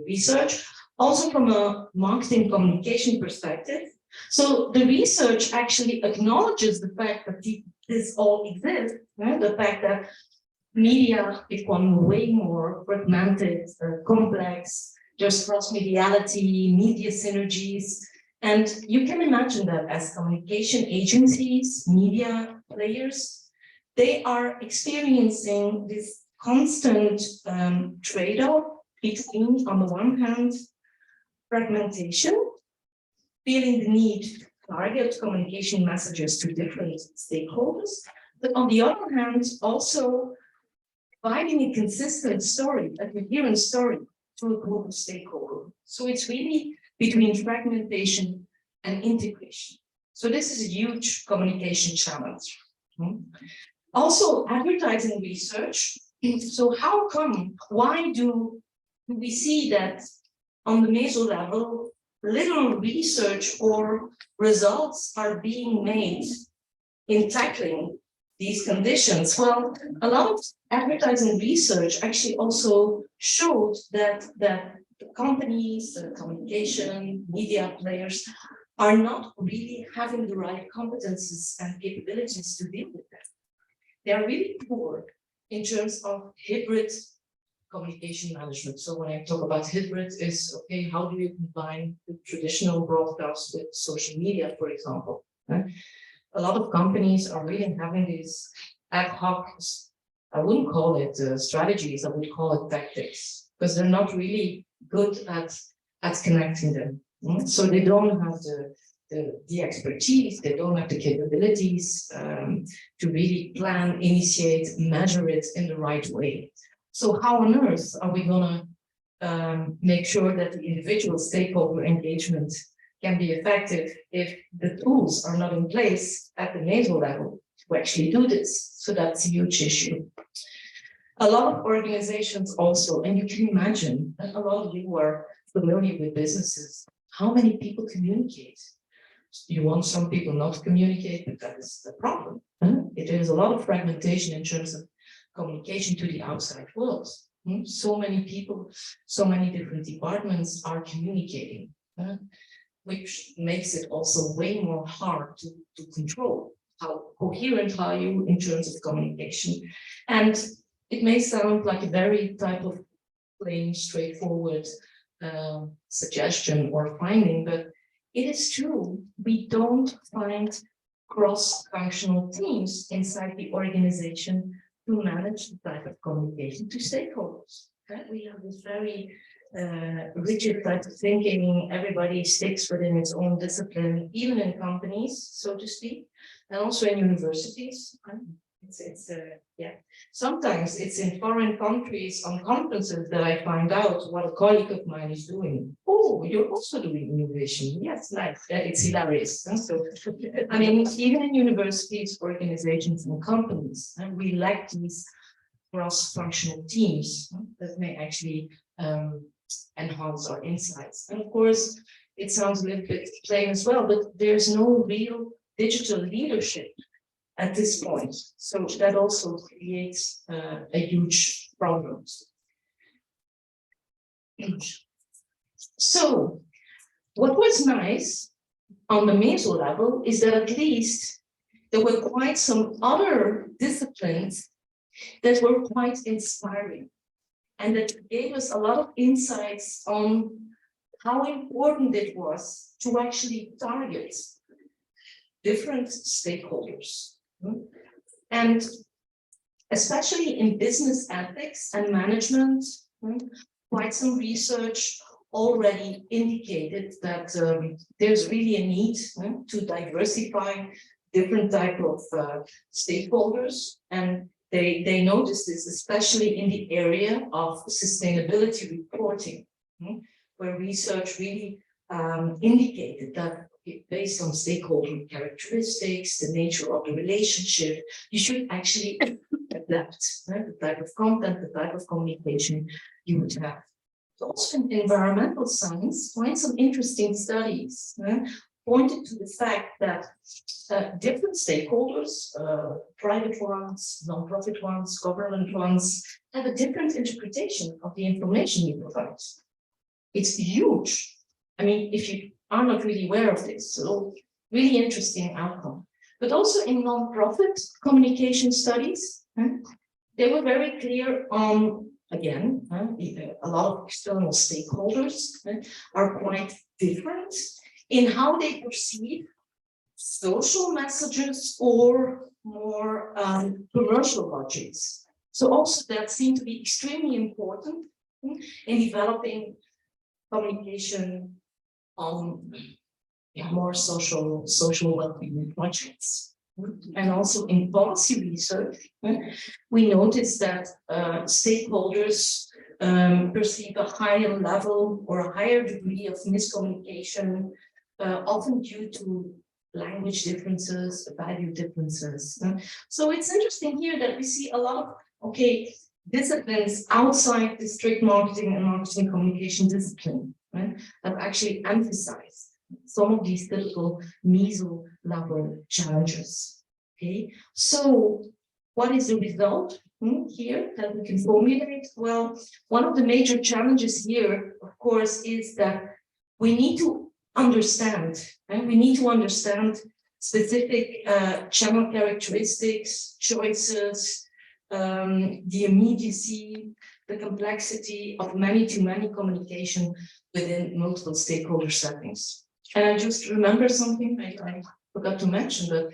research. Also from a marketing communication perspective. So the research actually acknowledges the fact that this all exists, the fact that media become way more fragmented, complex, there's cross-mediality, media synergies, And you can imagine that as communication agencies, media players, they are experiencing this constant trade-off between, on the one hand, fragmentation, feeling the need to target communication messages to different stakeholders, but on the other hand, also providing a consistent story, a coherent story to a group of stakeholders. So it's really between fragmentation and integration. So this is a huge communication challenge. Also, advertising research. So how come, why do we see that on the meso level, little research or results are being made in tackling these conditions? Well, a lot of advertising research actually also showed that the companies, the communication, media players are not really having the right competences and capabilities to deal with that. They are really poor in terms of hybrid communication management. So when I talk about hybrid is, okay, how do you combine the traditional broadcast with social media, for example? A lot of companies are really having these ad hoc, I wouldn't call it strategies, I would call it tactics, because they're not really good at connecting them. So they don't have the expertise, they don't have the capabilities to really plan, initiate, measure it in the right way. So how on earth are we gonna make sure that the individual stakeholder engagement can be effective if the tools are not in place at the nasal level to actually do this? So that's a huge issue. A lot of organizations also, and you can imagine that a lot of you are familiar with businesses, how many people communicate? You want some people not to communicate, but that is the problem. There is a lot of fragmentation in terms of communication to the outside world. So many people, so many different departments are communicating, which makes it also way more hard to control. How coherent are you in terms of communication? And it may sound like a very type of plain, straightforward suggestion or finding, but it is true, we don't find cross-functional teams inside the organization to manage the type of communication to stakeholders. We have this very rigid type of thinking, everybody sticks within its own discipline, even in companies, so to speak, and also in universities. Sometimes it's in foreign countries on conferences that I find out what a colleague of mine is doing. Oh, you're also doing innovation. Yes, nice. It's hilarious. So, I mean, even in universities, organizations, and companies, we lack these cross-functional teams that may actually enhance our insights. And of course, it sounds a little bit plain as well, but there's no real digital leadership at this point. So that also creates a huge problem. So what was nice on the meso level is that at least there were quite some other disciplines that were quite inspiring and that gave us a lot of insights on how important it was to actually target different stakeholders. And especially in business ethics and management, quite some research already indicated that there's really a need to diversify different type of stakeholders. And they noticed this, especially in the area of sustainability reporting, where research really indicated that based on stakeholder characteristics, the nature of the relationship, you should actually adapt the type of content, the type of communication you would have. Also in environmental science, quite some interesting studies pointed to the fact that different stakeholders, private ones, non-profit ones, government ones, have a different interpretation of the information you provide. It's huge. I mean, if you are not really aware of this, so really interesting outcome. But also in non-profit communication studies, they were very clear on, again, a lot of external stakeholders are quite different in how they perceive social messages or more commercial logics. So also that seemed to be extremely important in developing communication on more social well-being projects. And also in policy research, we noticed that stakeholders perceive a higher level or a higher degree of miscommunication, often due to language differences, value differences. So it's interesting here that we see a lot of, disciplines outside the strict marketing and marketing communication discipline, right, that actually emphasize some of these typical meso-level challenges. Okay, so what is the result here that we can formulate? Well, one of the major challenges here, of course, is that we need to understand, and we need to understand specific channel characteristics, choices, the immediacy, the complexity of many-to-many communication within multiple stakeholder settings. And I just remember something I forgot to mention, but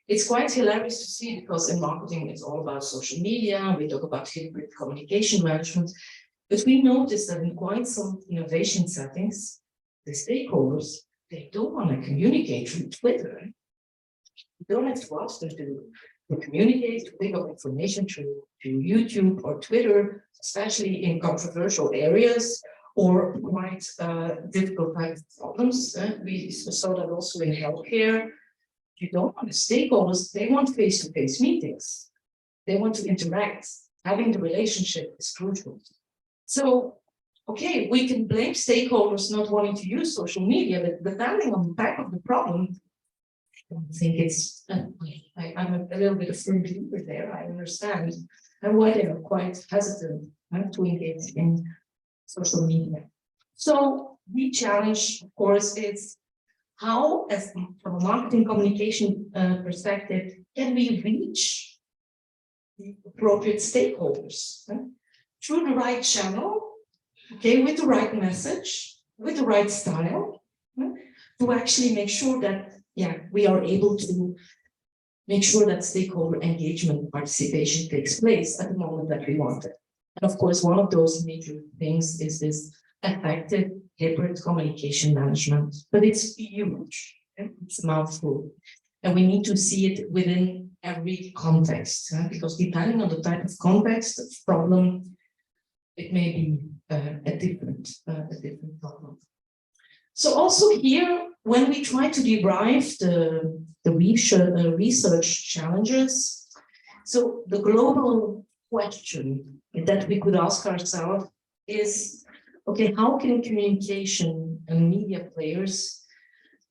it's quite hilarious to see, because in marketing it's all about social media, we talk about hybrid communication management, but we noticed that in quite some innovation settings, the stakeholders, they don't want to communicate through Twitter. You don't have to ask them to communicate, to pick up information through YouTube or Twitter, especially in controversial areas or quite difficult type of problems. We saw that also in healthcare. You don't want the stakeholders, they want face-to-face meetings. They want to interact. Having the relationship is crucial. So, okay, we can blame stakeholders not wanting to use social media, but depending on the type of the problem, I don't think it's, I'm a little bit of firm believer there, I understand, and why they are quite hesitant to engage in social media. So the challenge, of course, is how, as from a marketing communication perspective, can we reach the appropriate stakeholders through the right channel, with the right message, with the right style, to actually make sure that we are able to make sure that stakeholder engagement and participation takes place at the moment that we want it. And of course, one of those major things is this effective hybrid communication management, but it's huge, it's a mouthful, and we need to see it within every context, because depending on the type of context, the problem, it may be a different problem. So also here, when we try to derive the research challenges, so the global question that we could ask ourselves is, how can communication and media players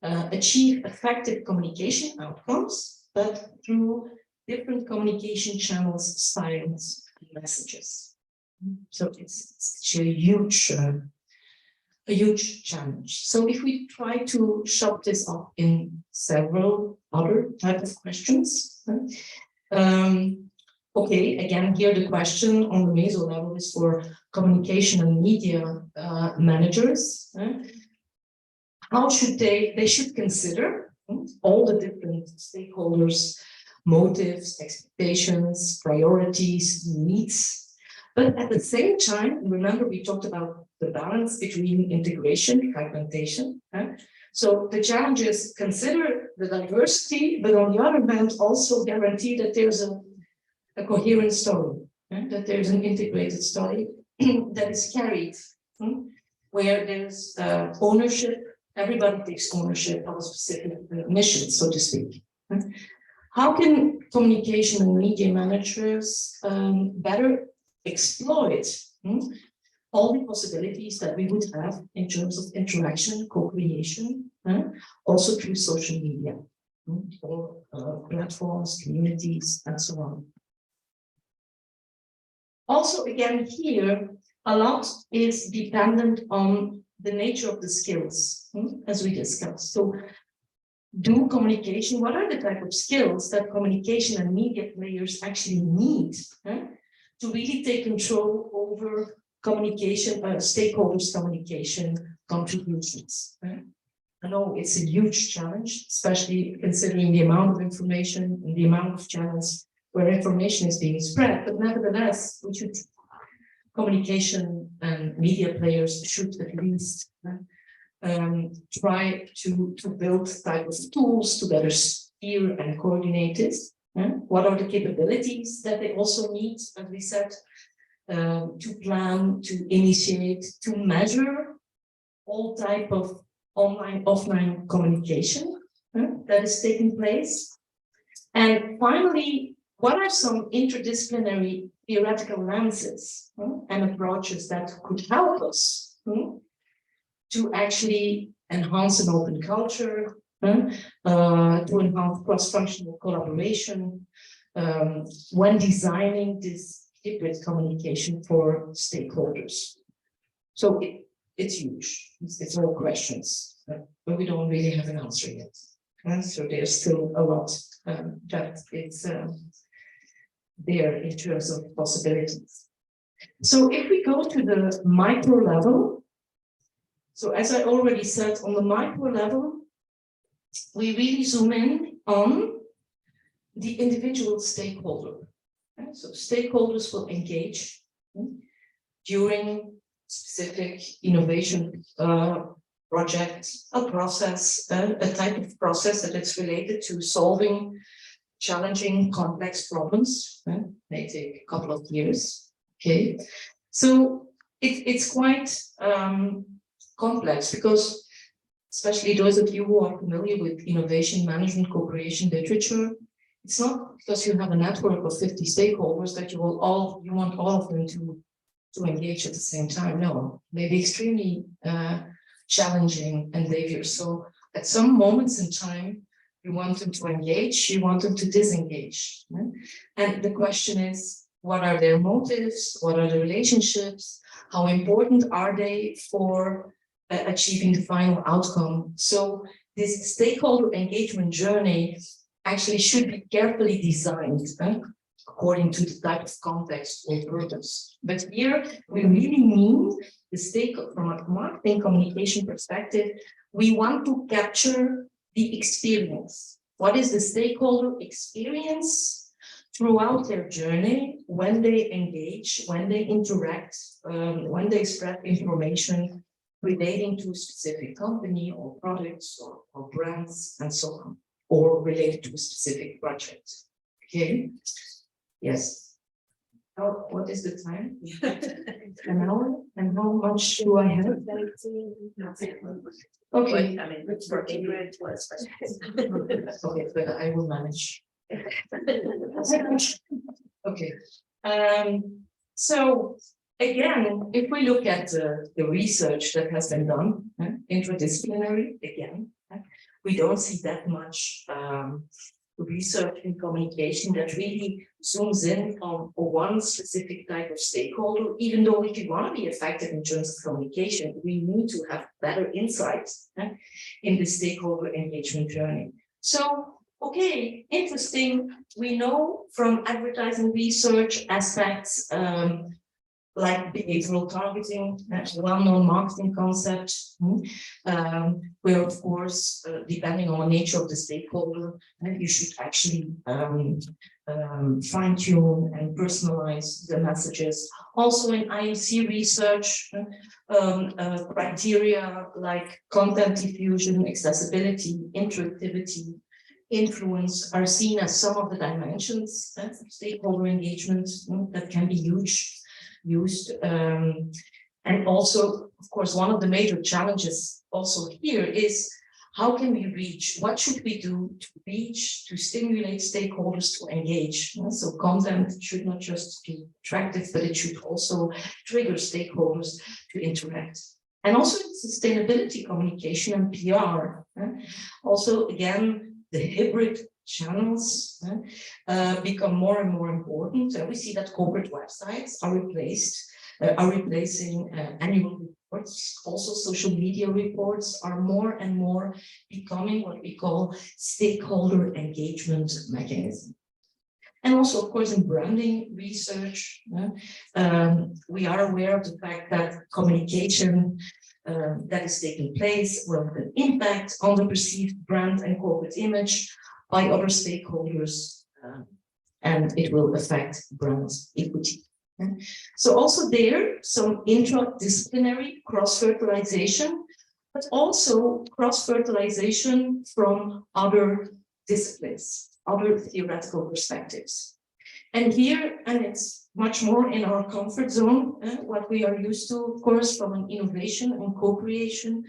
achieve effective communication outcomes, but through different communication channels, styles, and messages? So it's a huge challenge. So if we try to chop this up in several other types of questions, again, here the question on the meso level is for communication and media managers. How should they should consider all the different stakeholders' motives, expectations, priorities, needs. But at the same time, remember we talked about the balance between integration, fragmentation. So the challenge is consider the diversity, but on the other hand, also guarantee that there's a coherent story, that there's an integrated story that is carried, where there's ownership, everybody takes ownership of a specific mission, so to speak. How can communication and media managers better exploit all the possibilities that we would have in terms of interaction, co-creation, also through social media, or platforms, communities, and so on. Also, again, here, a lot is dependent on the nature of the skills, as we discussed. So, what are the type of skills that communication and media players actually need to really take control over communication, stakeholders' communication contributions? I know it's a huge challenge, especially considering the amount of information and the amount of channels where information is being spread. But nevertheless, communication and media players should at least try to build type of tools to better steer and coordinate it. What are the capabilities that they also need, as we said, to plan, to initiate, to measure all type of online, offline communication that is taking place. And finally, what are some interdisciplinary theoretical lenses and approaches that could help us to actually enhance an open culture, to enhance cross-functional collaboration when designing this hybrid communication for stakeholders. So it's huge. It's all questions, but we don't really have an answer yet. So there's still a lot that is there in terms of possibilities. So if we go to the micro level, so as I already said, on the micro level, we really zoom in on the individual stakeholder. So stakeholders will engage during specific innovation project, a process, a type of process that is related to solving challenging, complex problems. May take a couple of years. Okay, so it's quite complex because, especially those of you who are familiar with innovation management cooperation literature, it's not because you have a network of 50 stakeholders that you want all of them to engage at the same time. No, they be extremely challenging endeavors. So at some moments in time, you want them to engage, you want them to disengage. And the question is, what are their motives? What are the relationships? How important are they for achieving the final outcome? So this stakeholder engagement journey actually should be carefully designed according to the type of context or purpose. But here we really mean the from a marketing communication perspective, we want to capture the experience. What is the stakeholder experience throughout their journey when they engage, when they interact, when they spread information relating to a specific company or products or brands and so on, or related to a specific project. Okay. Yes. What is the time? An hour? And how much do I have? Okay. I mean, for Ingrid, Okay, but I will manage. Okay. So again, if we look at the research that has been done, interdisciplinary, again, we don't see that much research in communication that really zooms in on one specific type of stakeholder, even though if you want to be effective in terms of communication, we need to have better insights in the stakeholder engagement journey. So, okay, interesting. We know from advertising research aspects like behavioral targeting, that's a well-known marketing concept, where of course, depending on the nature of the stakeholder, you should actually fine-tune and personalize the messages. Also in IMC research, criteria like content diffusion, accessibility, interactivity, influence are seen as some of the dimensions of stakeholder engagement that can be used. And also, of course, one of the major challenges also here is how can we reach, what should we do to reach, to stimulate stakeholders to engage? So content should not just be attractive, but it should also trigger stakeholders to interact. And also sustainability communication and PR. Also, again, the hybrid channels become more and more important. We see that corporate websites are replacing annual reports. Also, social media reports are more and more becoming what we call stakeholder engagement mechanism. And also, of course, in branding research, we are aware of the fact that communication that is taking place will have an impact on the perceived brand and corporate image by other stakeholders, and it will affect brand equity. So also there, some interdisciplinary cross-fertilization, but also cross-fertilization from other disciplines, other theoretical perspectives. And here, and it's much more in our comfort zone, what we are used to, of course, from an innovation and co-creation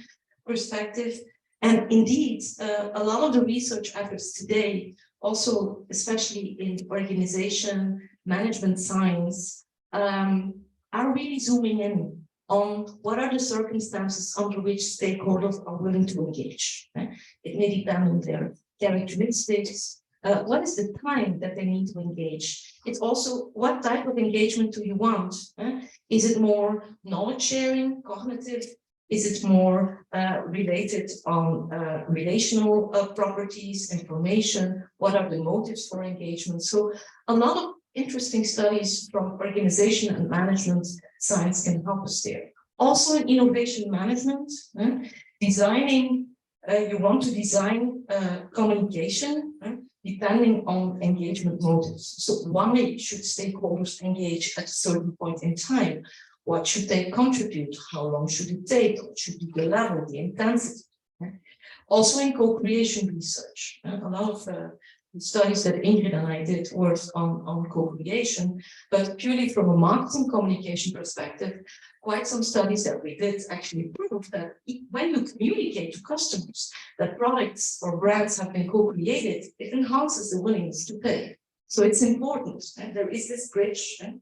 perspective. And indeed, a lot of the research efforts today, also especially in organization, management science, are really zooming in on what are the circumstances under which stakeholders are willing to engage. It may depend on their characteristics. What is the time that they need to engage? It's also what type of engagement do you want? Is it more knowledge sharing, cognitive? Is it more related on relational properties, information? What are the motives for engagement? So a lot of interesting studies from organization and management science can help us there. Also in innovation management, designing, you want to design communication depending on engagement motives. So why should stakeholders engage at a certain point in time? What should they contribute? How long should it take? What should be the level, the intensity? Also in co-creation research, a lot of studies that Ingrid and I did were on co-creation, but purely from a marketing communication perspective, quite some studies that we did actually prove that when you communicate to customers that products or brands have been co-created, it enhances the willingness to pay. So it's important, and there is this bridge, and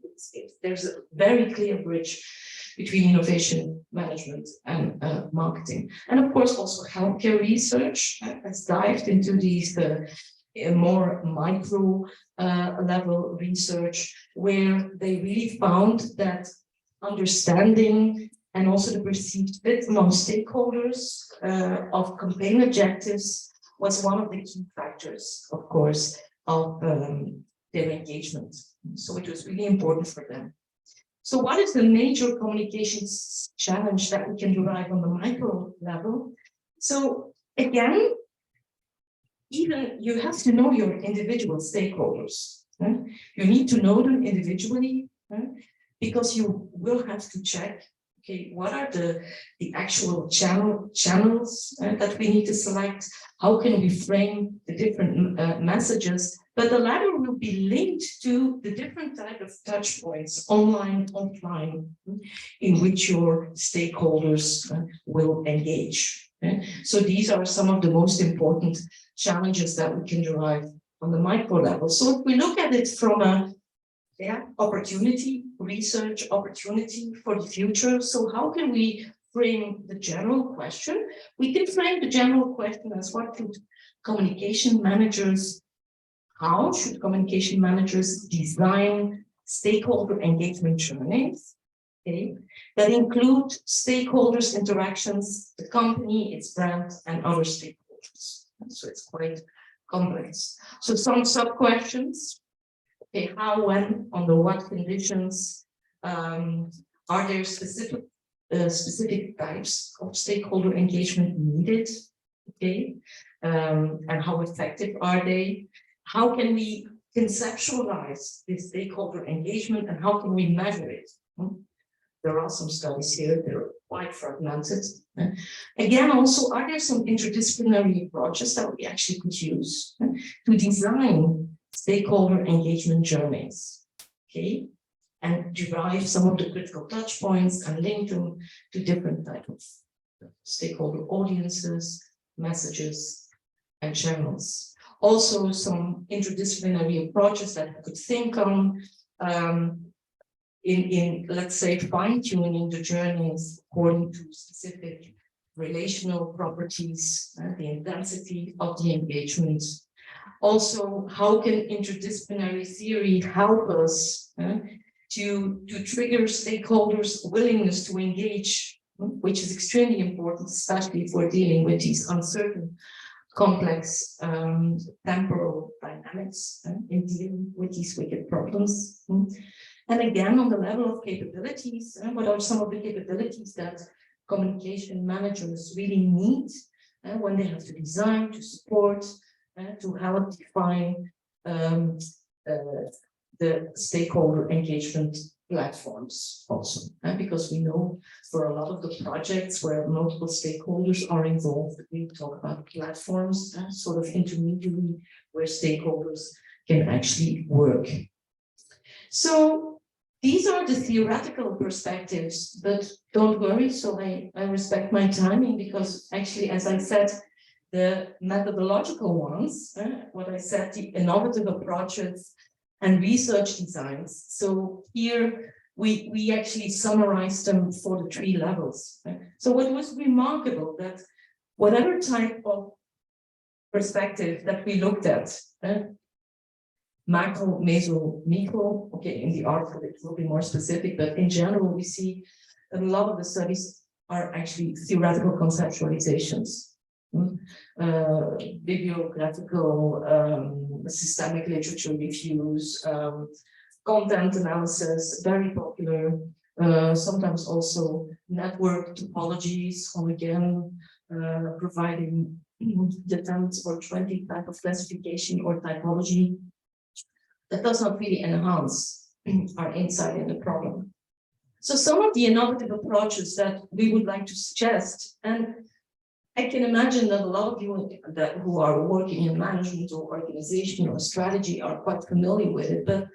there's a very clear bridge between innovation management and marketing. And of course, also healthcare research has dived into these more micro level research, where they really found that understanding and also the perceived fit among stakeholders of campaign objectives was one of the key factors, of course, of their engagement. So it was really important for them. So what is the major communications challenge that we can derive on the micro level? So again, even you have to know your individual stakeholders. You need to know them individually, because you will have to check, okay, what are the actual channels that we need to select? How can we frame the different messages? But the latter will be linked to the different type of touch points, online, offline, in which your stakeholders will engage. So these are some of the most important challenges that we can derive on the micro level. So if we look at it from a opportunity, research opportunity for the future, so how can we frame the general question? We can frame the general question as what should communication managers, how should communication managers design stakeholder engagement journeys, okay, that include stakeholders' interactions, the company, its brand, and other stakeholders. So it's quite complex. So some sub-questions, okay, how, when, under what conditions, are there specific types of stakeholder engagement needed, okay, and how effective are they? How can we conceptualize this stakeholder engagement, and how can we measure it? There are some studies here, they're quite fragmented. Again, also, are there some interdisciplinary approaches that we actually could use to design stakeholder engagement journeys, okay, and derive some of the critical touch points and link them to different types of stakeholder audiences, messages, and channels. Also, some interdisciplinary approaches that we could think on in let's say, fine-tuning the journeys according to specific relational properties, the intensity of the engagement. Also, how can interdisciplinary theory help us to trigger stakeholders' willingness to engage, which is extremely important, especially if we're dealing with these uncertain, complex temporal dynamics in dealing with these wicked problems. And again, on the level of capabilities, what are some of the capabilities that communication managers really need when they have to design, to support, to help define the stakeholder engagement platforms also. Because we know for a lot of the projects where multiple stakeholders are involved, we talk about platforms, sort of intermediary where stakeholders can actually work. So these are the theoretical perspectives, but don't worry, so I respect my timing, because actually, as I said, the methodological ones, what I said, the innovative approaches and research designs. So here we actually summarized them for the 3 levels. So what was remarkable that whatever type of perspective that we looked at, macro, meso, micro, okay, in the article it will be more specific, but in general we see that a lot of the studies are actually theoretical conceptualizations. Bibliographical, systemic literature reviews, content analysis, very popular, sometimes also network topologies, or again, providing the 10 or 20 type of classification or typology that does not really enhance our insight in the problem. So some of the innovative approaches that we would like to suggest, and I can imagine that a lot of you who are working in management or organization or strategy are quite familiar with it, but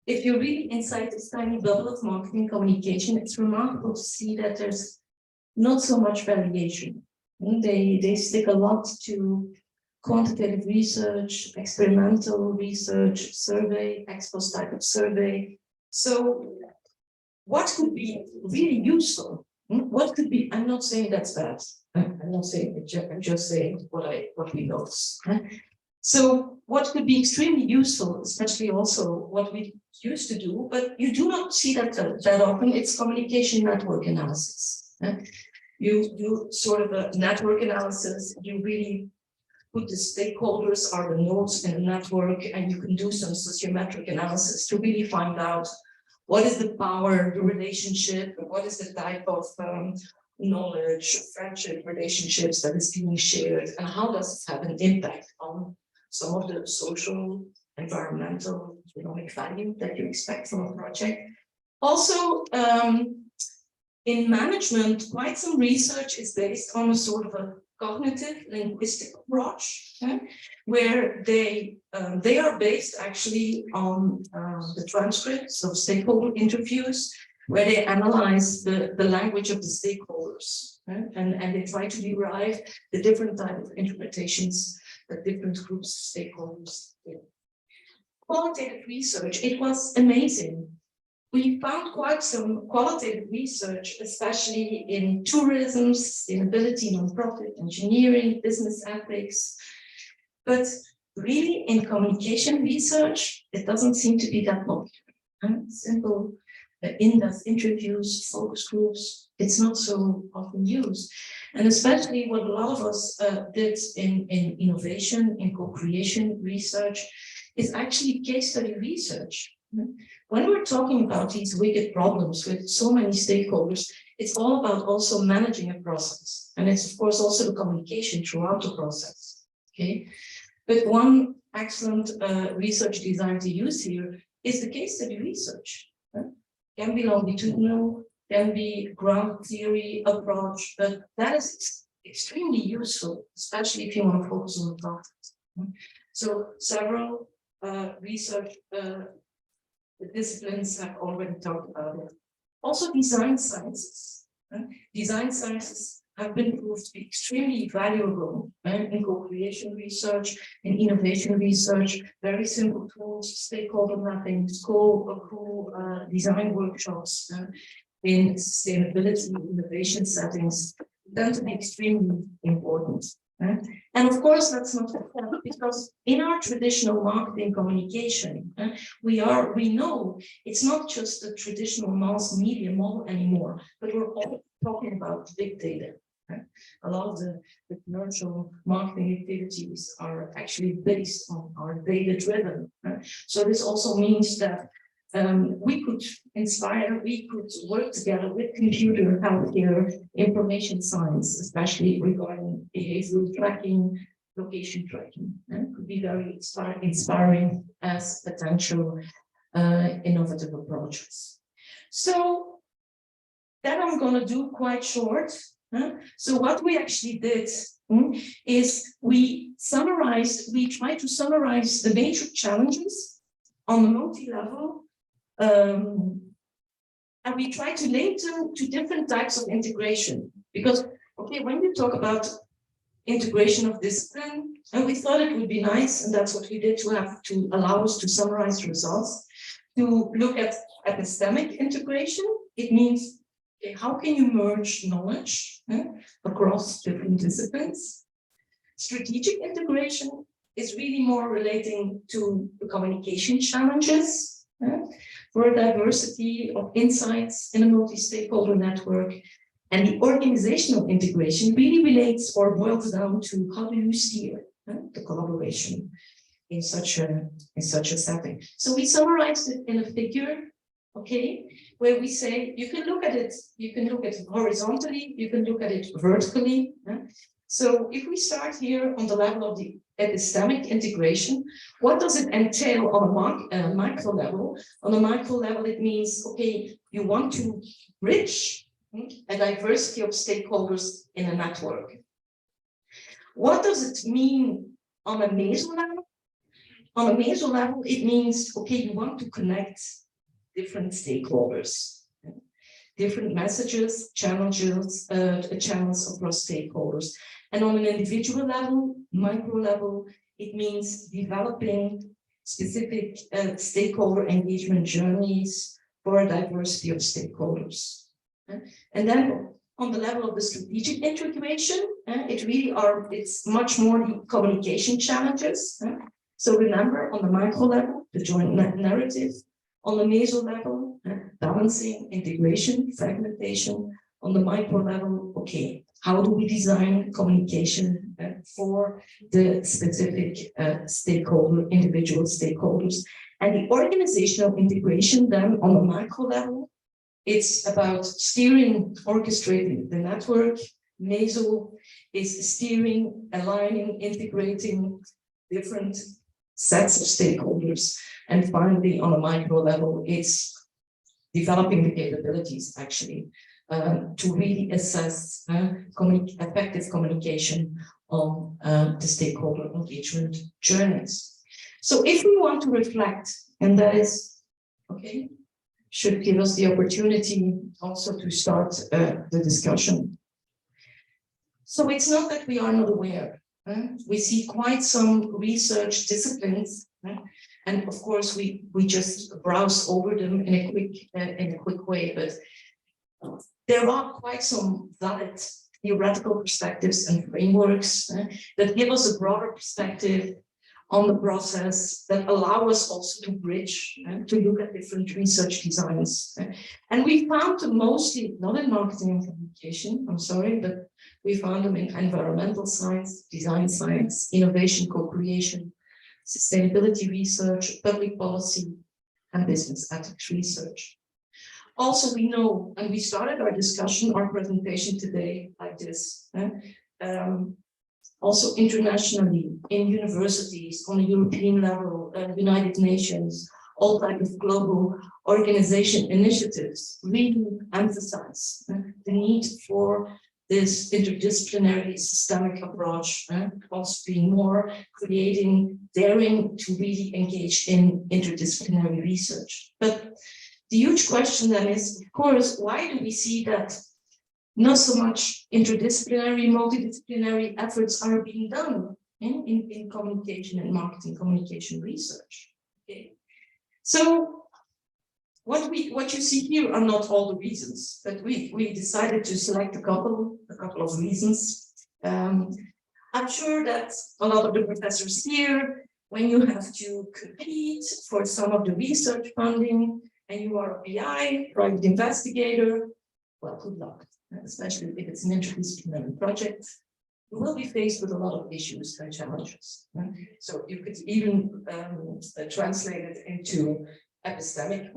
if you're really inside this tiny bubble of marketing communication, it's remarkable to see that there's not so much variation. They stick a lot to quantitative research, experimental research, survey, ex post type of survey. So what could be really useful? What could be, I'm not saying that's bad. I'm not saying it, I'm just saying what we notice. So what could be extremely useful, especially also what we used to do, but you do not see that often, it's communication network analysis. You do sort of a network analysis, you really put the stakeholders are the nodes in the network, and you can do some sociometric analysis to really find out what is the power, the relationship, what is the type of knowledge, friendship relationships that is being shared, and how does it have an impact on some of the social, environmental, economic value that you expect from a project. Also, in management, quite some research is based on a sort of a cognitive linguistic approach, where they are based actually on the transcripts of stakeholder interviews, where they analyze the language of the stakeholders, and they try to derive the different type of interpretations that different groups of stakeholders do. Qualitative research, it was amazing. We found quite some qualitative research, especially in tourism, sustainability, nonprofit, engineering, business ethics. But really in communication research, it doesn't seem to be that popular. Simple in-depth interviews, focus groups, it's not so often used. And especially what a lot of us did in innovation, in co-creation research, is actually case study research. When we're talking about these wicked problems with so many stakeholders, it's all about also managing a process. And it's of course also the communication throughout the process, okay? But one excellent research design to use here is the case study research. Can be longitudinal, can be ground theory approach, but that is extremely useful, especially if you want to focus on the topics. So several research disciplines have already talked about it. Also design sciences. Design sciences have been proved to be extremely valuable in co-creation research, in innovation research, very simple tools, stakeholder mapping, design workshops, in sustainability innovation settings, tend to be extremely important. And of course, that's not because in our traditional marketing communication, we know it's not just the traditional mass media model anymore, but we're all talking about big data. A lot of the commercial marketing activities are actually based on our data driven. So this also means that we could inspire, we could work together with computer healthcare, information science, especially regarding behavioral tracking, location tracking. Could be very inspiring as potential innovative approaches. So that I'm going to do quite short. So what we actually did is we tried to summarize the major challenges on the multi-level, and we try to link them to different types of integration. Because, okay, when you talk about integration of discipline, and we thought it would be nice, and that's what we did to allow us to summarize results, to look at epistemic integration. It means, okay, how can you merge knowledge across different disciplines? Strategic integration is really more relating to the communication challenges for a diversity of insights in a multi-stakeholder network. And the organizational integration really relates or boils down to how do you steer the collaboration in such a setting. So we summarized it in a figure, okay, where we say you can look at it horizontally, you can look at it vertically. So if we start here on the level of the epistemic integration, what does it entail on a micro level? On a micro level, it means, okay, you want to bridge a diversity of stakeholders in a network. What does it mean on a meso level? On a meso level, it means, okay, you want to connect different stakeholders, different messages, channels across stakeholders. And on an individual level, micro level, it means developing specific stakeholder engagement journeys for a diversity of stakeholders. And then on the level of the strategic integration, it's much more the communication challenges. So remember, on the micro level, the joint narrative. On the meso level, balancing, integration, fragmentation. On the micro level, okay, how do we design communication for the specific individual stakeholders? And the organizational integration then on the micro level, it's about steering, orchestrating the network. Meso is steering, aligning, integrating different sets of stakeholders. And finally, on a micro level, it's developing the capabilities actually to really assess effective communication on the stakeholder engagement journeys. So if we want to reflect, and that is, okay, should give us the opportunity also to start the discussion. So it's not that we are not aware. We see quite some research disciplines, and of course we just browse over them in a quick way, but there are quite some valid theoretical perspectives and frameworks that give us a broader perspective on the process, that allow us also to bridge to look at different research designs. And we found them mostly not in marketing and communication, I'm sorry, but we found them in environmental science, design science, innovation co-creation, sustainability research, public policy, and business ethics research. Also, we know, and we started our discussion, our presentation today like this, also internationally, in universities, on a European level, United Nations, all types of global organization initiatives really emphasize the need for this interdisciplinary systemic approach, also being more creating, daring to really engage in interdisciplinary research. But the huge question then is, of course, why do we see that not so much interdisciplinary, multidisciplinary efforts are being done in communication and marketing communication research? Okay. So what you see here are not all the reasons, but we decided to select a couple of reasons. I'm sure that a lot of the professors here, when you have to compete for some of the research funding and you are a PI, private investigator, well, good luck, especially if it's an interdisciplinary project. You will be faced with a lot of issues and challenges. So you could even translate it into epistemic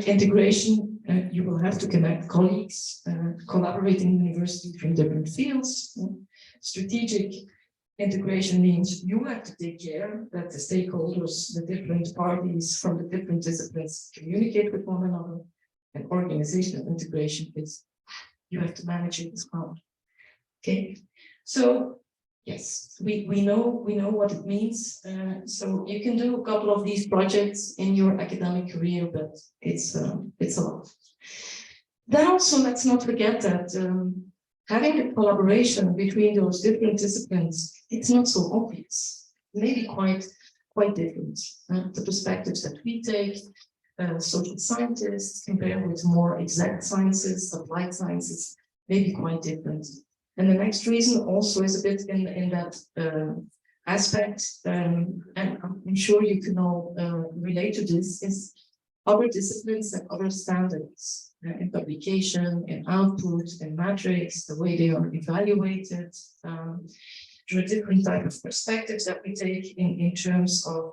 integration. You will have to connect colleagues, collaborating in university from different fields. Strategic integration means you have to take care that the stakeholders, the different parties from the different disciplines communicate with one another. And organizational integration is you have to manage it as well. Okay, so yes, we know what it means. So you can do a couple of these projects in your academic career, but it's a lot. Then also, let's not forget that having a collaboration between those different disciplines, it's not so obvious. Maybe quite different. The perspectives that we take, social scientists compared with more exact sciences, applied sciences, may be quite different. And the next reason also is a bit in that aspect, and I'm sure you can all relate to this, is other disciplines and other standards in publication, in output, in metrics, the way they are evaluated. There are different types of perspectives that we take in terms of,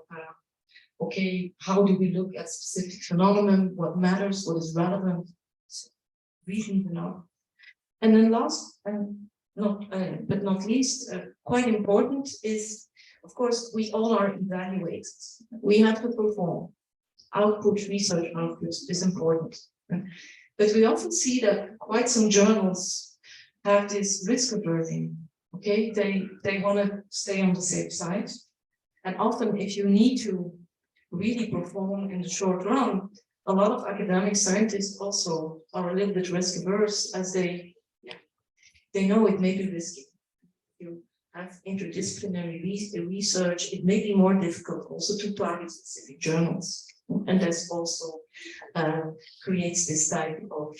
okay, how do we look at specific phenomenon, what matters, what is relevant, reason enough. And then last, but not least, quite important is, of course, we all are evaluated. We have to perform. Output, research output is important. But we often see that quite some journals have this risk averting. Okay, they want to stay on the safe side. And often if you need to really perform in the short run, a lot of academic scientists also are a little bit risk averse, as they know it may be risky. You have interdisciplinary research, it may be more difficult also to target specific journals. And that's also creates this type of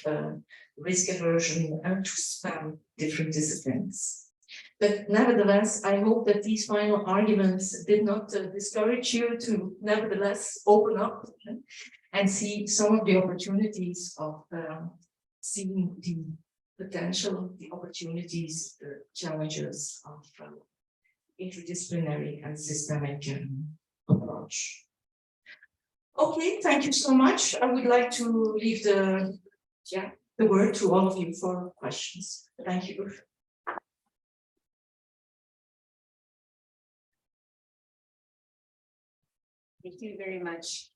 risk aversion to span different disciplines. But nevertheless, I hope that these final arguments did not discourage you to nevertheless open up and see some of the opportunities of seeing the potential, the opportunities, the challenges of interdisciplinary and systemic approach. Okay, thank you so much. I would like to leave the word to all of you for questions. Thank you. Thank you very much.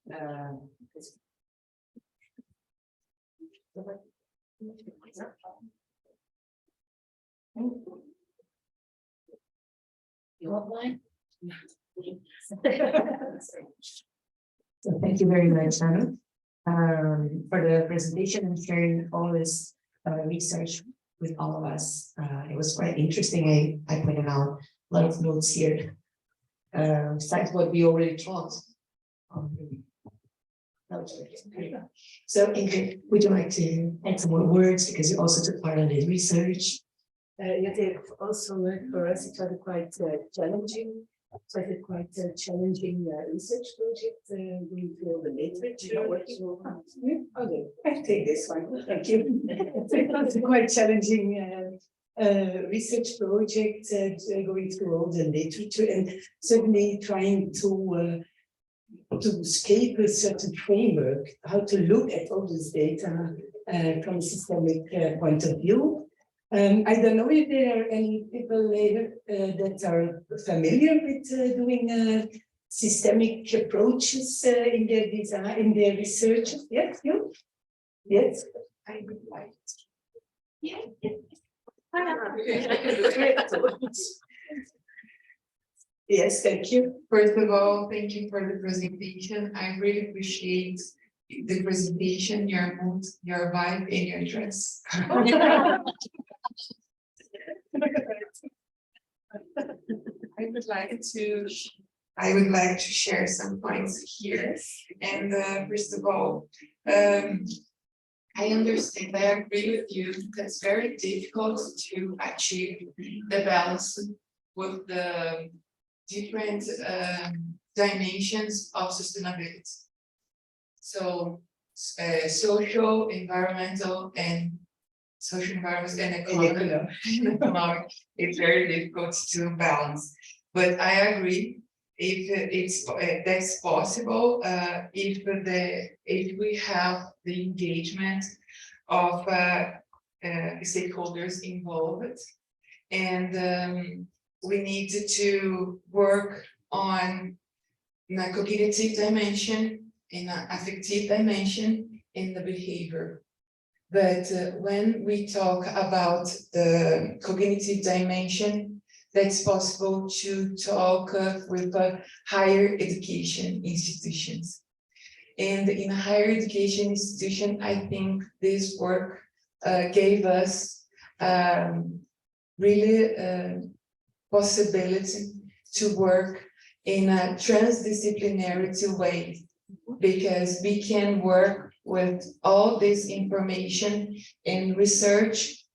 You want mine? So thank you very much, Annouk, for the presentation and sharing all this research with all of us. It was quite interesting. I pointed out a lot of notes here, besides what we already taught. So Ingrid, would you like to add some more words, because you also took part in the research? Yes, it also for us, it was quite challenging. So it's quite a challenging research project going through the literature. Okay, I'll take this one. Thank you. It was a quite challenging research project going through all the literature and certainly trying to escape a certain framework, how to look at all this data from a systemic point of view. I don't know if there are any people later that are familiar with doing systemic approaches in their design, in their research. Yes, you? Yes, I would like to. Yeah. Yes, thank you. First of all, thank you for the presentation. I really appreciate the presentation, your mood, your vibe, and your dress. I would like to share some points here. And first of all, I understand, I agree with you. That's very difficult to achieve the balance with the different dimensions of sustainability. So social, environmental, and economic, it's very difficult to balance. But I agree that's possible, if we have the engagement of stakeholders involved, and we need to work on the cognitive dimension, in an affective dimension, in the behavior. But when we talk about the cognitive dimension, that's possible to talk with higher education institutions. And in a higher education institution, I think this work gave us really possibility to work in a transdisciplinary way, because we can work with all this information in research,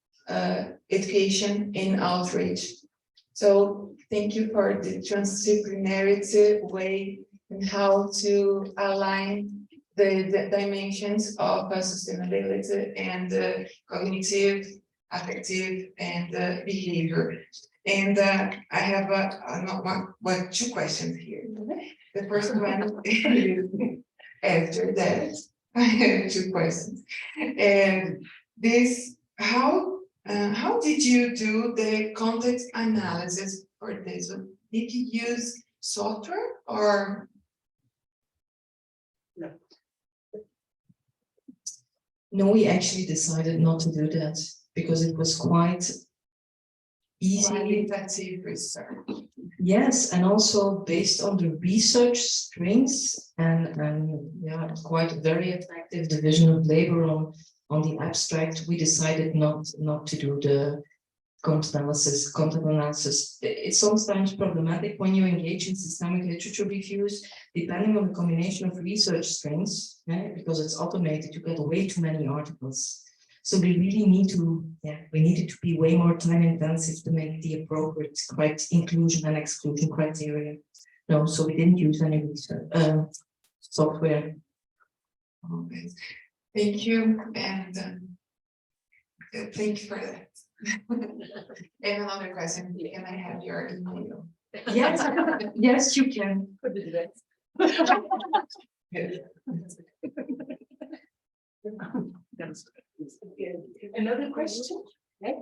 education, and outreach. So thank you for the transdisciplinary way and how to align the dimensions of sustainability and cognitive, affective, and behavior. And I have two questions here. The first one is after that. I have two questions. And this, how did you do the context analysis for this one? Did you use software or? No. No, we actually decided not to do that because it was quite easy. Qualitative research. Yes, and also based on the research strengths and yeah, quite a very effective division of labor on the abstract, we decided not to do the content analysis. It's sometimes problematic when you engage in systemic literature reviews, depending on the combination of research strengths, because it's automated, you get way too many articles. So we really need to, we needed to be way more time intensive to make the appropriate inclusion and exclusion criteria. No, so we didn't use any research software. Okay. Thank you, and thank you for that. And another question, can I have your email? Yes, yes, you can. Another question? Okay.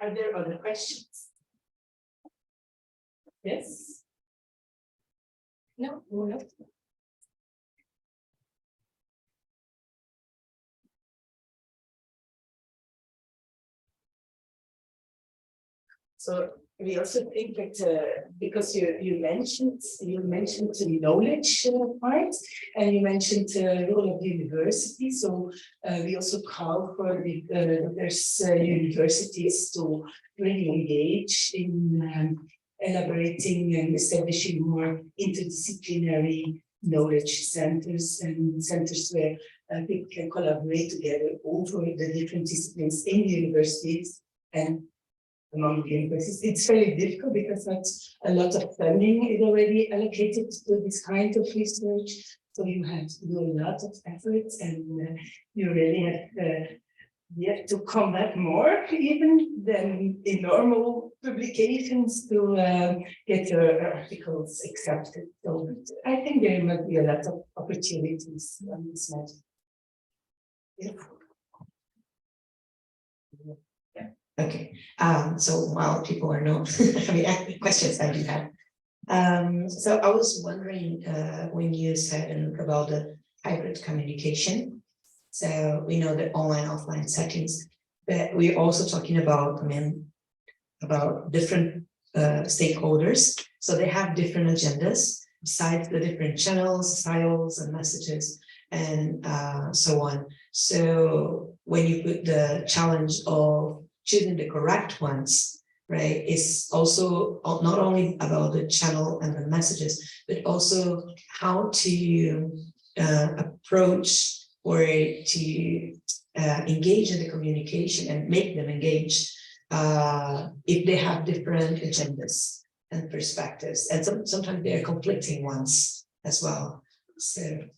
Are there other questions? Yes? No, no. So we also think that because you mentioned the knowledge part, and you mentioned the role of the university. So we also call for the universities to really engage in elaborating and establishing more interdisciplinary knowledge centers, and centers where people can collaborate together over the different disciplines in the universities and among the universities. It's very difficult because not a lot of funding is already allocated to this kind of research. So you have to do a lot of efforts, and you really have to come back more even than in normal publications to get your articles accepted. So I think there must be a lot of opportunities on this matter. Yeah. Okay, so while people are not, I mean, questions that you have. So I was wondering when you said about the hybrid communication. So we know the online, offline settings, but we're also talking about, about different stakeholders. So they have different agendas besides the different channels, styles, and messages, and so on. So when you put the challenge of choosing the correct ones, right, it's also not only about the channel and the messages, but also how to approach or to engage in the communication and make them engage if they have different agendas and perspectives, and sometimes they are conflicting ones as well. So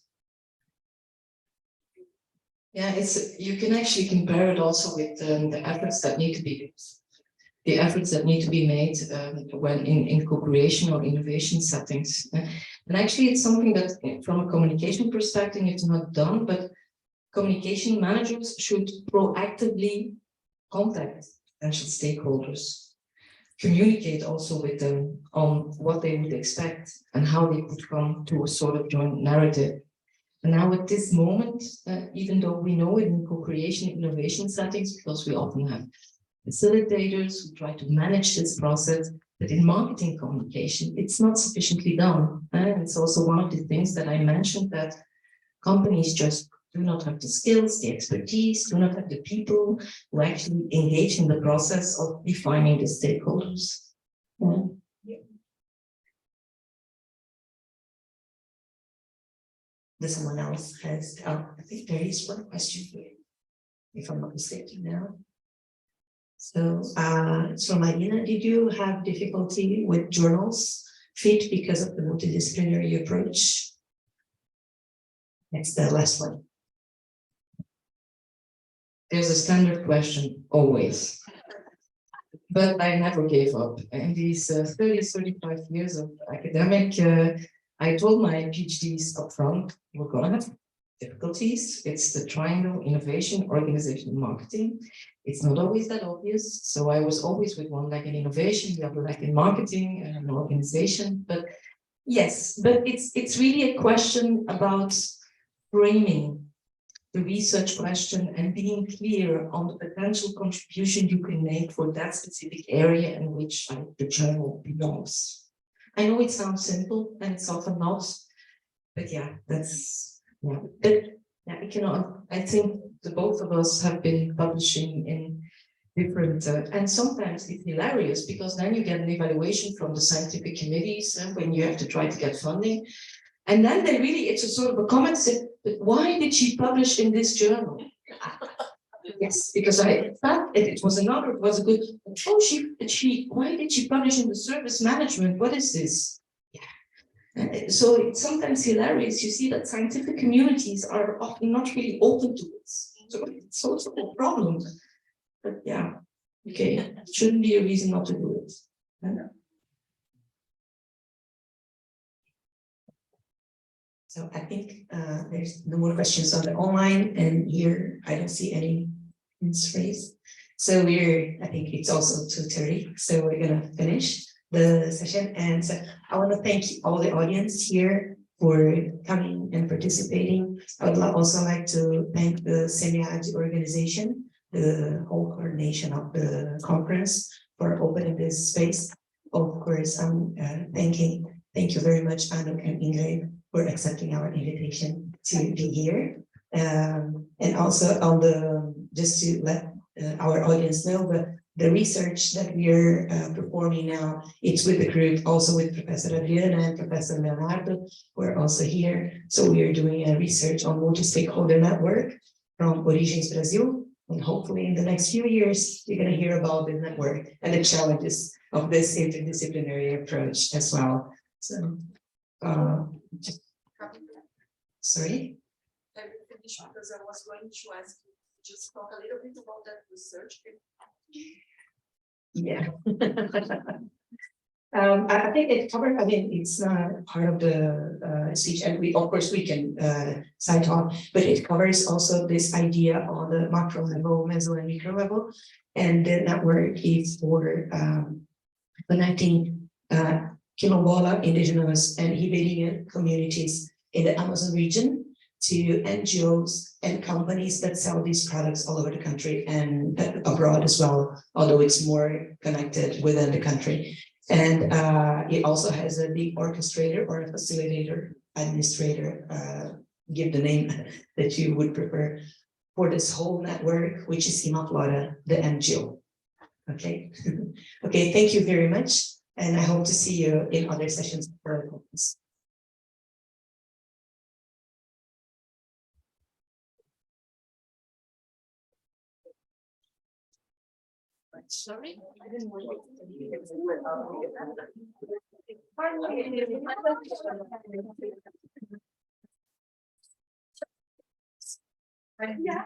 Yeah, you can actually compare it also with the efforts that need to be made when in co-creation or innovation settings. And actually, it's something that, from a communication perspective, it's not done, but communication managers should proactively contact potential stakeholders, communicate also with them on what they would expect and how they could come to a sort of joint narrative. And now at this moment, even though we know it in co-creation innovation settings, because we often have facilitators who try to manage this process, but in marketing communication, it's not sufficiently done. And it's also one of the things that I mentioned, that companies just do not have the skills, the expertise, do not have the people who actually engage in the process of defining the stakeholders. Does someone else has, I think there is one question here, if I'm not mistaken now. So, so Marina, did you have difficulty with journals fit because of the multidisciplinary approach? That's the last one. There's a standard question, always. But I never gave up. In these 35 years of academic, I told my PhDs upfront, we're going to have difficulties. It's the triangle: innovation, organization, and marketing. It's not always that obvious. So I was always with one leg in innovation, the other leg in marketing and organization. But yes, but it's really a question about framing the research question and being clear on the potential contribution you can make for that specific area in which the journal belongs. I know it sounds simple and it's often not, but yeah, that's, yeah. But yeah, I think the both of us have been publishing in different, and sometimes it's hilarious because then you get an evaluation from the scientific committees when you have to try to get funding. And then they really, it's a sort of a comment that, but why did she publish in this journal? Yes, because I thought it was a good, why did she publish in the service management? What is this? Yeah. So it's sometimes hilarious. You see that scientific communities are often not really open to it. So it's also a problem. But yeah, okay, it shouldn't be a reason not to do it. So I think there's no more questions on the online, and here I don't see any hands raised. So I think it's also 2:30, so we're gonna finish the session. And so I want to thank all the audience here for coming and participating. I would also like to thank the SemeAd organization, the whole coordination of the conference, for opening this space. Of course, I'm thank you very much, Annouk and Ingrid, for accepting our invitation to be here. And also just to let our audience know, but the research that we're performing now, it's with the group, also with Professor Adriana and Professor Leonardo, who are also here. So we are doing a research on multi-stakeholder network from Origins Brazil. And hopefully in the next few years, you're going to hear about the network and the challenges of this interdisciplinary approach as well. So, sorry? I will finish because I was going to ask you to just talk a little bit about that research. Yeah. I think it covered, I mean, it's not part of the speech, and of course we can side talk, but it covers also this idea on the macro level, meso and micro level, and the network is for connecting Quilombola, indigenous and Iberian communities in the Amazon region to NGOs and companies that sell these products all over the country and abroad as well, although it's more connected within the country. And it also has a big orchestrator or a facilitator, administrator, give the name that you would prefer, for this whole network, which is Imaflora, the NGO. Okay. Okay, thank you very much. And I hope to see you in other sessions for our conference. Sorry, I didn't want Yeah.